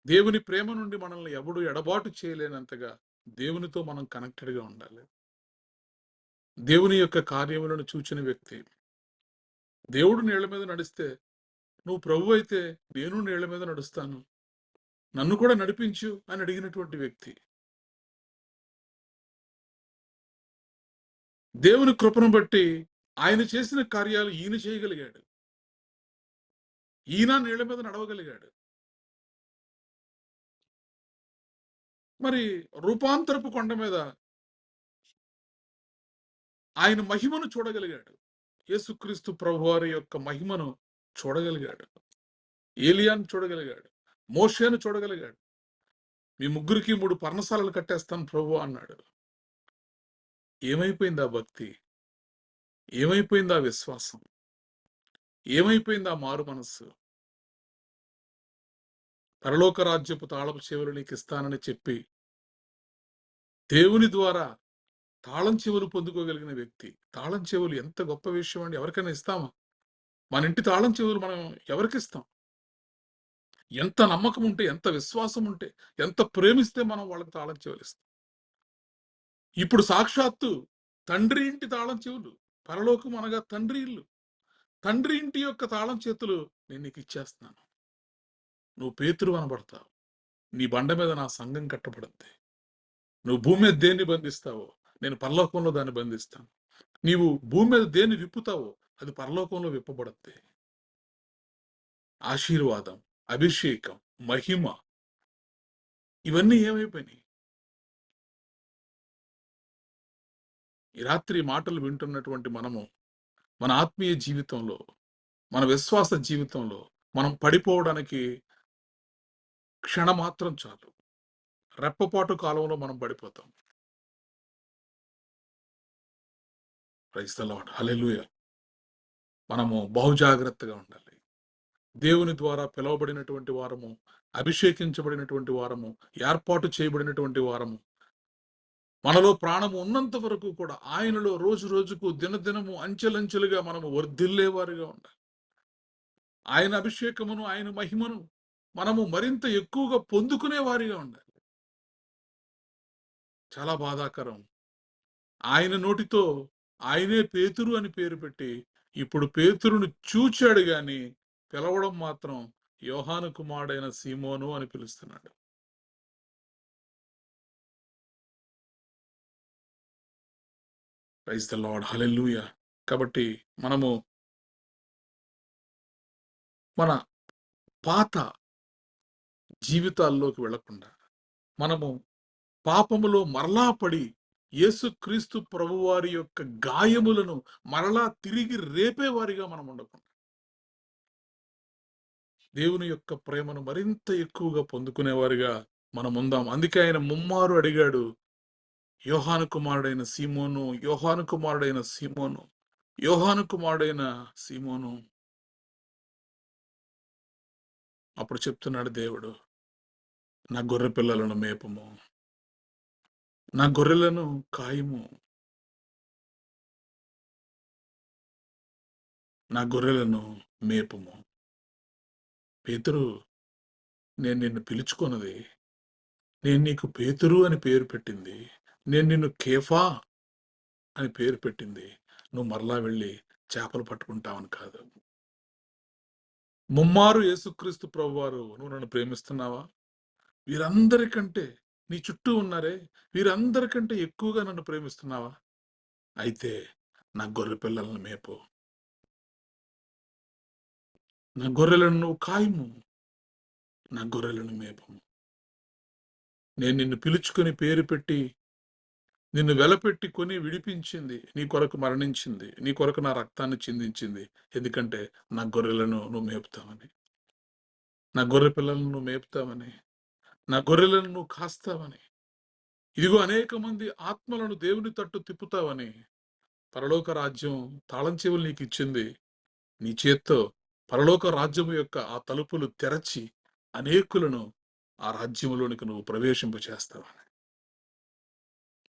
దేవుని ప్రేమ నుండి మనల్ని ఎవడు ఎడబాటు చేయలేనంతగా దేవునితో మనం కనెక్టెడ్గా ఉండాలి. దేవుని యొక్క కార్యములను చూచిన వ్యక్తి, దేవుడు నీళ్ల మీద నడిస్తే, నువ్వు ప్రభు అయితే నేను నీళ్ల మీద నడుస్తాను, నన్ను కూడా నడిపించు అని అడిగినటువంటి వ్యక్తి, దేవుని కృపను బట్టి ఆయన చేసిన కార్యాలు ఈయన చేయగలిగాడు. ఈయన నీళ్ల మీద నడవగలిగాడు. మరి రూపాంతరపు కొండ మీద ఆయన మహిమను చూడగలిగాడు. యేసుక్రీస్తు ప్రభువారి యొక్క మహిమను చూడగలిగాడు. ఏలియాను చూడగలిగాడు. మోషేను చూడగలిగాడు. మీ ముగ్గురికి 3 పర్ణశాలలు కట్టేస్తాను ప్రభు అన్నాడు. ఏమైపోయింది ఆ భక్తి? ఏమైపోయింది ఆ విశ్వాసం? ఏమైపోయింది ఆ మారు మనస్సు? పరలోక రాజ్యపు తాళపు చెవులు నీకు ఇస్తానని చెప్పి దేవుని ద్వారా తాళం చెవులు పొందుకోగలిగిన వ్యక్తి. తాళం చెవులు ఎంత గొప్ప విషయం అండి! ఎవరికైనా ఇస్తామా? మన ఇంటి తాళం చెవులు మనం ఎవరికి ఇస్తాం? ఎంత నమ్మకం ఉంటే, ఎంత విశ్వాసం ఉంటే, ఎంత ప్రేమిస్తే మనం వాళ్ళకి తాళం చెవులు ఇస్తాం. ఇప్పుడు సాక్షాత్తు తండ్రి ఇంటి తాళం చెవులు, పరలోకం అనగా తండ్రి ఇల్లు, తండ్రి ఇంటి యొక్క తాళం చేతులు నేను నీకు ఇచ్చేస్తున్నాను. నువ్వు పేతురు అనబడతావు. నీ బండ మీద నా సంఘం కట్టబడుద్ది. నువ్వు భూమి మీద దేన్ని బంధిస్తావో నేను పరలోకంలో దాన్ని బంధిస్తాను. నీవు భూమి మీద దేన్ని విప్పుతావో అది పరలోకంలో విప్పబడుద్ది. ఆశీర్వాదం, అభిషేకం, మహిమ ఇవన్నీ ఏమైపోయినాయి? ఈ రాత్రి మాటలు వింటున్నటువంటి మనము మన ఆత్మీయ జీవితంలో, మన విశ్వాస జీవితంలో మనం పడిపోవడానికి క్షణమాత్రం చాలు. రెప్పపాటు కాలంలో మనం పడిపోతాం. ప్రైజ్ ది లార్డ్, హల్లెలూయా. మనము బహుజాగ్రత్తగా ఉండాలి. దేవుని ద్వారా పిలువబడినటువంటి వారము, అభిషేకించబడినటువంటి వారము, ఏర్పాటు చేయబడినటువంటి వారము, మనలో ప్రాణము ఉన్నంత వరకు కూడా ఆయనలో రోజు రోజుకు దినదినము అంచెలంచెలుగా మనము వర్ధిల్లేవారిగా ఉండాలి. ఆయన అభిషేకమును, ఆయన మహిమను మనము మరింత ఎక్కువగా పొందుకునే వారిగా ఉండాలి. చాలా బాధాకరం. ఆయన నోటితో ఆయనే పేతురు అని పేరు పెట్టి ఇప్పుడు పేతురును చూచాడు గాని పిలవడం మాత్రం యోహాను కుమారుడైన సీమోను అని పిలుస్తున్నాడు. ప్రైజ్ ది లార్డ్, హల్లెలూయా. కాబట్టి మనము మన పాత జీవితాల్లోకి వెళ్లకుండా, మనము పాపములో మరలా పడి యేసుక్రీస్తు ప్రభువారి యొక్క గాయములను మరలా తిరిగి రేపే వారిగా మనం ఉండకుండా దేవుని యొక్క ప్రేమను మరింత ఎక్కువగా పొందుకునేవారిగా మనం ఉందాం. అందుకే ఆయన ముమ్మారు అడిగాడు, యోహాను కుమారుడైన సీమోను, యోహాను కుమారుడైన సీమోను, యోహాను కుమారుడైన సీమోను అప్పుడు చెప్తున్నాడు దేవుడు, నా గొర్రె పిల్లలను మేపము, నా గొర్రెలను కాయము, నా గొర్రెలను మేపము. పేతురు, నేను నిన్ను పిలుచుకొన్నది, నేను నీకు పేతురు అని పేరు పెట్టింది, నేను నిన్ను కేఫా అని పేరు పెట్టింది, నువ్వు మరలా వెళ్ళి చేపలు పట్టుకుంటావని కాదు. ముమ్మారు యేసుక్రీస్తు ప్రభువారు, నువ్వు నన్ను ప్రేమిస్తున్నావా? వీరందరికంటే, నీ చుట్టూ ఉన్నారే వీరందరికంటే ఎక్కువగా నన్ను ప్రేమిస్తున్నావా? అయితే నా గొర్రె పిల్లలను మేపు, నా గొర్రెలను నువ్వు కాయము, నా గొర్రెలను మేపము. నేను నిన్ను పిలుచుకొని పేరు పెట్టి, నిన్ను వెలపెట్టి కొని విడిపించింది, నీ కొరకు మరణించింది, నీ కొరకు నా రక్తాన్ని చిందించింది, ఎందుకంటే నా గొర్రెలను నువ్వు మేపుతావని, నా గొర్రె పిల్లలను నువ్వు మేపుతావని, నా గొర్రెలను నువ్వు కాస్తావని, ఇదిగో అనేక మంది ఆత్మలను దేవుని తట్టు తిప్పుతావని, పరలోక రాజ్యం తాళం చెవులు నీకు ఇచ్చింది, నీ చేత్తో పరలోక రాజ్యము యొక్క ఆ తలుపులు తెరచి అనేకులను ఆ రాజ్యములోనికి నువ్వు ప్రవేశింప చేస్తావని.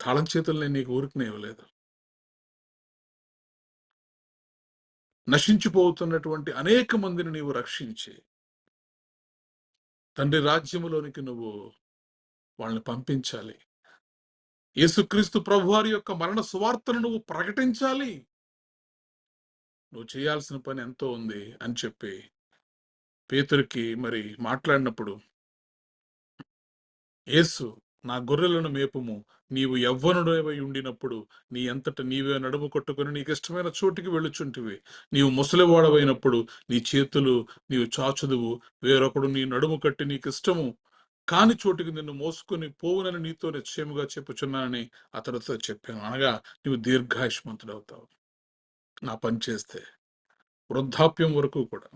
తాళం చేతులు నేను నీకు ఊరికనే ఇవ్వలేదు. నశించిపోతున్నటువంటి అనేక మందిని నీవు రక్షించి తండ్రి రాజ్యములోనికి నువ్వు వాళ్ళని పంపించాలి. యేసుక్రీస్తు ప్రభువారి యొక్క మరణ సువార్తను నువ్వు ప్రకటించాలి. నువ్వు చేయాల్సిన పని ఎంతో ఉంది అని చెప్పి పేతురుకి మరి మాట్లాడినప్పుడు, యేసు, నా గొర్రెలను మేపుము, నీవు యవ్వనుడవై ఉండినప్పుడు నీ అంతట నీవే నడుము కొట్టుకుని నీకు ఇష్టమైన చోటికి వెళ్ళుచుంటివి. నీవు ముసలివాడవైనప్పుడు నీ చేతులు నీవు చాచుదువు, వేరొకడు నీ నడుము కట్టి నీకు ఇష్టము కాని చోటికి నిన్ను మోసుకొని పోవునని నీతో నిశ్చయముగా చెప్పుచున్నానని అతడితో చెప్పాను. అనగా నీవు దీర్ఘాయుష్మంతుడవుతావు నా పని చేస్తే, వృద్ధాప్యం వరకు కూడా.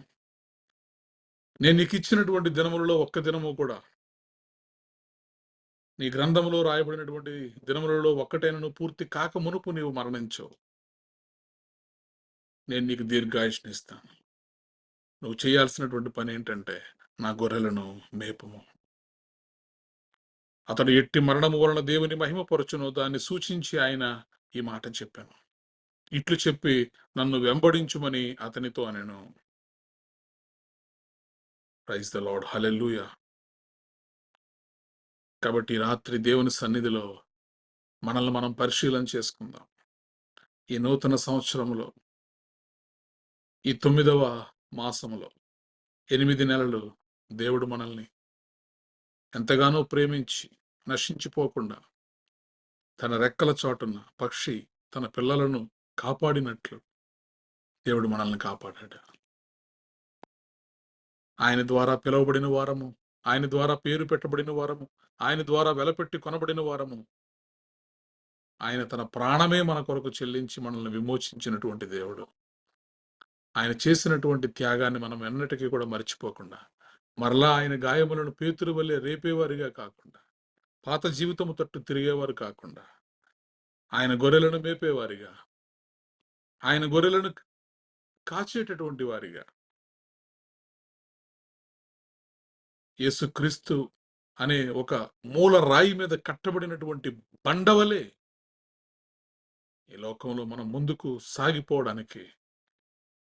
నేను నీకు ఇచ్చినటువంటి దినములలో ఒక్క దినము కూడా, నీ గ్రంథములో రాయబడినటువంటి దినములలో ఒక్కటైనను పూర్తి కాక మునుపు నీవు మరణించవు. నేను నీకు దీర్ఘాయుష్నిస్తాను. నువ్వు చేయాల్సినటువంటి పని ఏంటంటే నా గొర్రెలను మేపము. అతడు ఎట్టి మరణము వలన దేవుని మహిమపరచును దాన్ని సూచించి ఆయన ఈ మాట చెప్పాను. ఇట్లు చెప్పి నన్ను వెంబడించుమని అతనితో అనెను. ప్రైజ్ ద లార్డ్, హల్లెలూయా. కాబట్టి రాత్రి దేవుని సన్నిధిలో మనల్ని మనం పరిశీలన చేసుకుందాం. ఈ నూతన సంవత్సరంలో, ఈ 9వ మాసంలో 8 నెలలు దేవుడు మనల్ని ఎంతగానో ప్రేమించి నశించిపోకుండా తన రెక్కల చాటున పక్షి తన పిల్లలను కాపాడినట్లు దేవుడు మనల్ని కాపాడాడు. ఆయన ద్వారా పిలువబడిన వారము, ఆయన ద్వారా పేరు పెట్టబడిన వారము, ఆయన ద్వారా వెలపెట్టి కొనబడిన వారము, ఆయన తన ప్రాణమే మన కొరకు చెల్లించి మనల్ని విమోచించినటువంటి దేవుడు. ఆయన చేసినటువంటి త్యాగాన్ని మనం ఎన్నటికీ కూడా మర్చిపోకుండా, మరలా ఆయన గాయములను పేతురు వల్లే రేపేవారిగా కాకుండా, పాత జీవితము తట్టు తిరిగేవారు కాకుండా, ఆయన గొర్రెలను మేపేవారిగా, ఆయన గొర్రెలను కాచేటటువంటి వారిగా, యేసుక్రీస్తు అనే ఒక మూల రాయి మీద కట్టబడినటువంటి బండవలే ఈ లోకంలో మనం ముందుకు సాగిపోవడానికి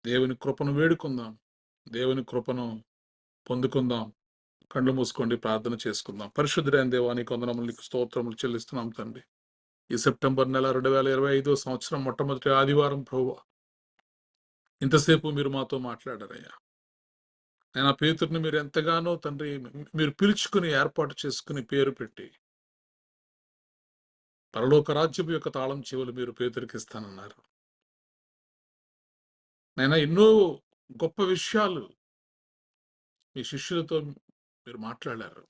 దేవుని కృపను వేడుకుందాం, దేవుని కృపను పొందుకుందాం. కళ్ళు మూసుకోండి, ప్రార్థన చేసుకుందాం. పరిశుద్ధుడైన దేవా, నీకు వందనములు, నీకు స్తోత్రములు చెల్లిస్తున్నాం తండ్రి. ఈ సెప్టెంబర్ నెల 2025 సంవత్సరం మొట్టమొదటి ఆదివారం ప్రభువా, ఇంతసేపు మీరు మాతో మాట్లాడారయ్యా. నేను ఆ పేతుర్ని మీరు ఎంతగానో తండ్రి మీరు పిలుచుకుని ఏర్పాటు చేసుకుని పేరు పెట్టి, పరలోక రాజ్యపు యొక్క తాళం చెవులు మీరు పేతురికి ఇస్తానన్నారు. నైనా ఎన్నో గొప్ప విషయాలు మీ శిష్యులతో మీరు మాట్లాడారు.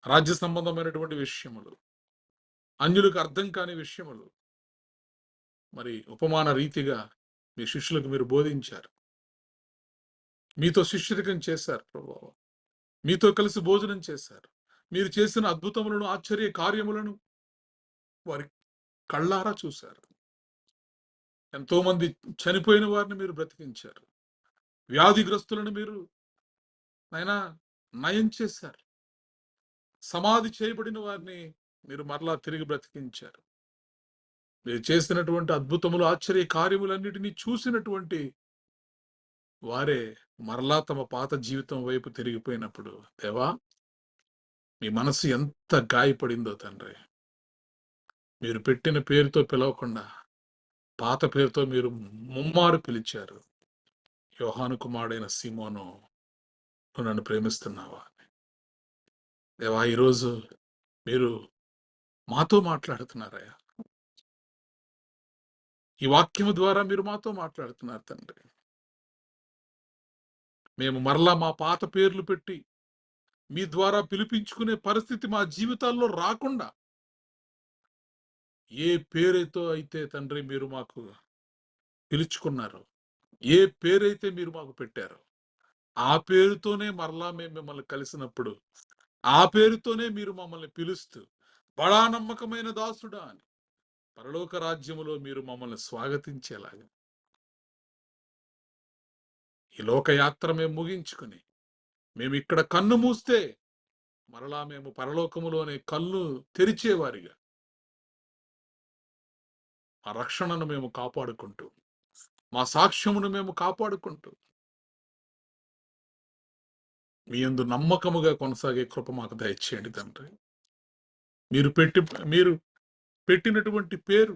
రాజ్య సంబంధమైనటువంటి విషయములు, అన్యులకు అర్థం కాని విషయములు మరి ఉపమాన రీతిగా మీ శిష్యులకు మీరు బోధించారు. మీతో శిష్యరికం చేశారు ప్రభువా, మీతో కలిసి భోజనం చేశారు. మీరు చేసిన అద్భుతములను, ఆశ్చర్య కార్యములను వారి కళ్ళారా చూశారు. ఎంతో మంది చనిపోయిన వారిని మీరు బ్రతికించారు. వ్యాధిగ్రస్తులను మీరు నాయనా నయం చేశారు. సమాధి చేయబడిన వారిని మీరు మరలా తిరిగి బ్రతికించారు. మీరు చేసినటువంటి అద్భుతములు, ఆశ్చర్య కార్యములన్నిటినీ చూసినటువంటి వారే మరలా తమ పాత జీవితం వైపు తిరిగిపోయినప్పుడు, దేవా మీ మనసు ఎంత గాయపడిందో తండ్రి. మీరు పెట్టిన పేరుతో పిలవకుండా పాత పేరుతో మీరు ముమ్మారు పిలిచారు. యోహాను కుమారుడైన సీమోను, నువ్వు నన్ను ప్రేమిస్తున్నావా? దేవా ఈరోజు మీరు మాతో మాట్లాడుతున్నారయ్యా. ఈ వాక్యము ద్వారా మీరు మాతో మాట్లాడుతున్నారు తండ్రి. మేము మరలా మా పాత పేర్లు పెట్టి మీ ద్వారా పిలిపించుకునే పరిస్థితి మా జీవితాల్లో రాకుండా, ఏ పేరుతో అయితే తండ్రి మీరు మాకు పిలుచుకున్నారు, ఏ పేరైతే మీరు మాకు పెట్టారో ఆ పేరుతోనే మరలా మేము మిమ్మల్ని కలిసినప్పుడు, ఆ పేరుతోనే మీరు మమ్మల్ని పిలుస్తూ బడా నమ్మకమైన దాసుడా అని పరలోక రాజ్యములో మీరు మమ్మల్ని స్వాగతించేలాగా ఈ లోకయాత్ర మేము ముగించుకుని మేము ఇక్కడ కన్ను మూస్తే మరలా మేము పరలోకములోనే కళ్ళు తెరిచేవారిగా మా రక్షణను మేము కాపాడుకుంటూ, మా సాక్ష్యమును మేము కాపాడుకుంటూ మీ యందు నమ్మకముగా కొనసాగే కృప మాకు దయచేయండి తండ్రి. మీరు పెట్టినటువంటి పేరు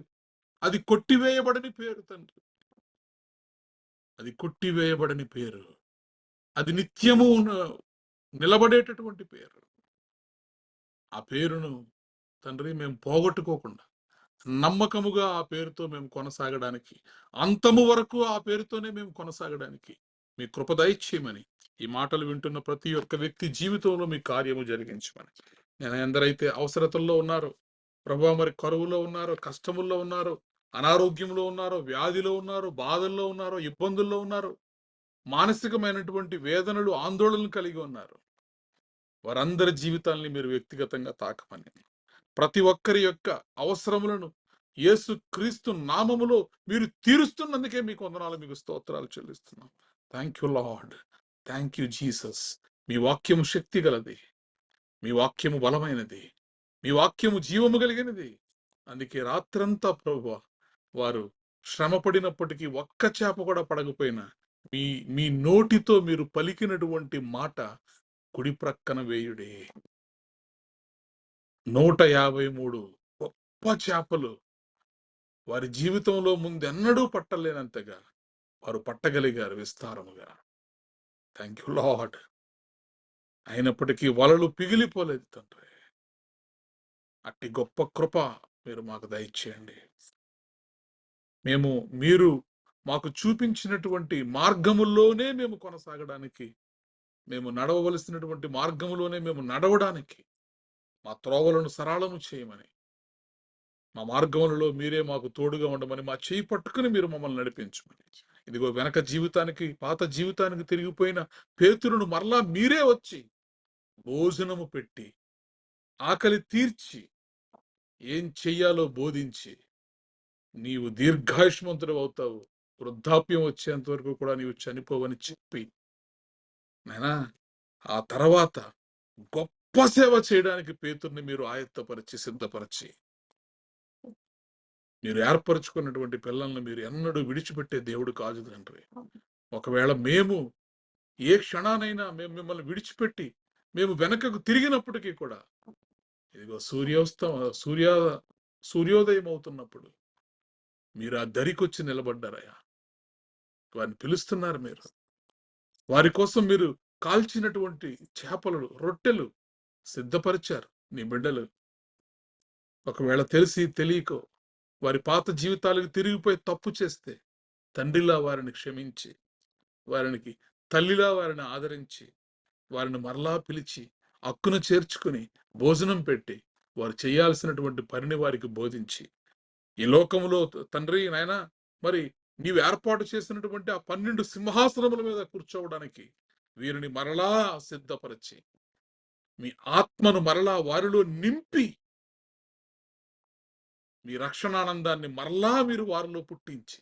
అది కొట్టివేయబడని పేరు తండ్రి. అది కొట్టివేయబడని పేరు. అది నిత్యము నిలబడేటటువంటి పేరు. ఆ పేరును తండ్రి మేము పోగొట్టుకోకుండా నమ్మకముగా ఆ పేరుతో మేము కొనసాగడానికి, అంతము వరకు ఆ పేరుతోనే మేము కొనసాగడానికి మీ కృప దయచేయమని, ఈ మాటలు వింటున్న ప్రతి ఒక్క వ్యక్తి జీవితంలో మీ కార్యము జరిగించమని, నేను ఎందరైతే అవసరతల్లో ఉన్నారో ప్రభువా, మరి కరువులో ఉన్నారో, కష్టముల్లో ఉన్నారో, అనారోగ్యంలో ఉన్నారో, వ్యాధిలో ఉన్నారో, బాధల్లో ఉన్నారో, ఇబ్బందుల్లో ఉన్నారో, మానసికమైనటువంటి వేదనలు, ఆందోళనలు కలిగి ఉన్నారు, వారందరి జీవితాల్ని మీరు వ్యక్తిగతంగా తాకమని, ప్రతి ఒక్కరి యొక్క అవసరములను యేసు క్రీస్తు నామములో మీరు తీరుస్తున్నందుకే మీకు వందనాలు, మీకు స్తోత్రాలు చెల్లిస్తున్నాం. Thank you Lord, thank you Jesus. మీ వాక్యము శక్తి గలది, మీ వాక్యము బలమైనది, మీ వాక్యము జీవము కలిగినది. అందుకే రాత్రంతా ప్రభువా వారు శ్రమ పడినప్పటికీ ఒక్క చేప కూడా పడకపోయినా మీ నోటితో మీరు పలికినటువంటి మాట కుడి ప్రక్కన వేయుడే. 153 గొప్ప చేపలు వారి జీవితంలో ముందెన్నడూ పట్టలేనంతగా వారు పట్టగలిగారు విస్తారముగా. Thank you lord. అయినప్పటికీ వలలు పిగిలిపోలేదు తండ్రి. అట్టి గొప్ప కృప మీరు మాకు దయచేయండి. మీరు మాకు చూపించినటువంటి మార్గముల్లోనే మేము కొనసాగడానికి, మేము నడవవలసినటువంటి మార్గములోనే మేము నడవడానికి మా త్రోవలను సరళము చేయమని, మా మార్గములలో మీరే మాకు తోడుగా ఉండమని, మా చేయి పట్టుకుని మీరు మమ్మల్ని నడిపించమని. ఇదిగో వెనక జీవితానికి, పాత జీవితానికి తిరిగిపోయిన పేతురును మరలా మీరే వచ్చి భోజనము పెట్టి, ఆకలి తీర్చి, ఏం చెయ్యాలో బోధించి, నీవు దీర్ఘాయుష్మంతుడు అవుతావు, వృద్ధాప్యం వచ్చేంత వరకు కూడా నీవు చనిపోవని చెప్పి, నాయనా ఆ తర్వాత గొప్ప సేవ చేయడానికి పేతుర్ని మీరు ఆయత్తపరిచి, సిద్ధపరిచి, మీరు ఏర్పరచుకున్నటువంటి పిల్లల్ని మీరు ఎన్నడూ విడిచిపెట్టే దేవుడు కాదు తండ్రి. ఒకవేళ మేము ఏ క్షణానైనా మేము మిమ్మల్ని విడిచిపెట్టి మేము వెనకకు తిరిగినప్పటికీ కూడా, ఇదిగో సూర్యోదయం అవుతున్నప్పుడు మీరు ఆ దరికొచ్చి నిలబడ్డారయ్యా. వారిని పిలుస్తున్నారు మీరు. వారి కోసం మీరు కాల్చినటువంటి చేపలు, రొట్టెలు సిద్ధపరిచారు నీ బిడ్డలు. ఒకవేళ తెలిసి తెలియకో వారి పాత జీవితాలకు తిరిగిపోయి తప్పు చేస్తే, తండ్రిలా వారిని క్షమించి, వారికి తల్లిలా వారిని ఆదరించి, వారిని మరలా పిలిచి హక్కును చేర్చుకుని భోజనం పెట్టి, వారు చేయాల్సినటువంటి పనిని వారికి బోధించి, ఈ లోకములో తండ్రి నాయన మరి నీవు ఏర్పాటు చేసినటువంటి ఆ 12 సింహాసనముల మీద కూర్చోవడానికి వీరిని మరలా సిద్ధపరిచి, మీ ఆత్మను మరలా వారిలో నింపి, మీ రక్షణానందాన్ని మరలా మీరు వారిలో పుట్టించి,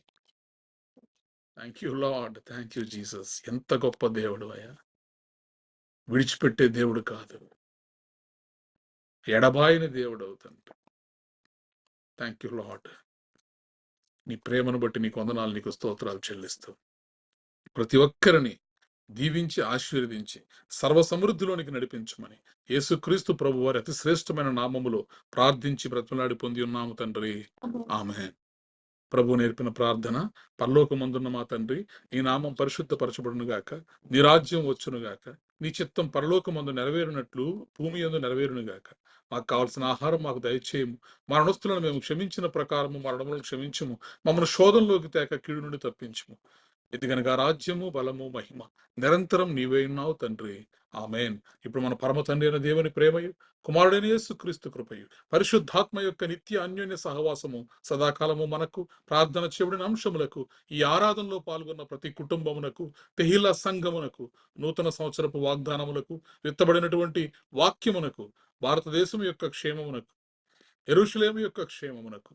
thank you Lord, thank you Jesus. ఎంత గొప్ప దేవుడు అయ్యా, విడిచిపెట్టే దేవుడు కాదు, ఎడబాయని దేవుడు అవుతాడు. Thank you lord. నీ ప్రేమను బట్టి నీకు వందనాలు, నీకు స్తోత్రాలు చెల్లిస్తూ ప్రతి ఒక్కరిని దీవించి ఆశీర్వదించి సర్వ సమృద్ధిలోనికి నడిపించమని యేసుక్రీస్తు ప్రభు వారి అతి శ్రేష్టమైన నామములో ప్రార్థించి బ్రతిమలాడి పొంది ఉన్నాము తండ్రి, ఆమేన్. ప్రభు నేర్పిన ప్రార్థన: పరలోకమందున్న మా తండ్రి, నీ నామం పరిశుద్ధపరచబడును గాక, నీ రాజ్యం వచ్చును గాక, నీ చిత్తం పరలోకమందు నెరవేరునట్లు భూమి యందు నెరవేరును గాక. మాకు కావాల్సిన ఆహారం మాకు దయచేయము, మా రుణస్థులను మేము క్షమించిన ప్రకారము మా రుణములను క్షమించుము, మమ్మల్ని శోధనలోకి తేక కీడు నుండి తప్పించుము. ఎందుకనగా రాజ్యము, బలము, మహిమ నిరంతరం నీవే ఉన్నావు తండ్రి, ఆమేన్. ఇప్పుడు మన పరమ తండ్రి అయిన దేవుని ప్రేమయు, కుమారుడైన యేసుక్రీస్తు కృపయు, పరిశుద్ధాత్మ యొక్క నిత్య అన్యోన్య సహవాసము సదాకాలము మనకు, ప్రార్థన చెవుడిన అంశములకు, ఈ ఆరాధనలో పాల్గొన్న ప్రతి కుటుంబమునకు, తెహిలా సంఘమునకు, నూతన సంవత్సరపు వాగ్దానములకు, విత్తబడినటువంటి వాక్యమునకు, భారతదేశం యొక్క క్షేమమునకు, యెరూషలేము యొక్క క్షేమమునకు,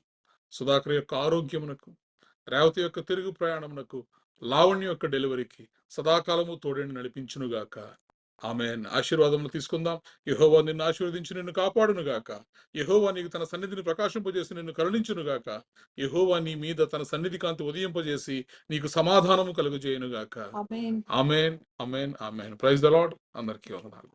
సుధాకర్ యొక్క ఆరోగ్యమునకు, రేవతి యొక్క తిరుగు ప్రయాణమునకు, లావణ్య యొక్క డెలివరీకి సదాకాలము తోడేని నడిపించునుగాక, ఆమేన్. ఆశీర్వాదములు తీసుకుందాం. యెహోవా నిన్ను ఆశీర్వదించి నిన్ను కాపాడునుగాక. యెహోవా నీకు తన సన్నిధిని ప్రకాశింపజేసి నిన్ను కరుణించునుగాక. యెహోవా నీ మీద తన సన్నిధి కాంతి ఉదయింపజేసి నీకు సమాధానము కలుగజేయునుగాక. Amen. Amen, amen, amen. Praise the Lord. అందరికీ వందనాలు.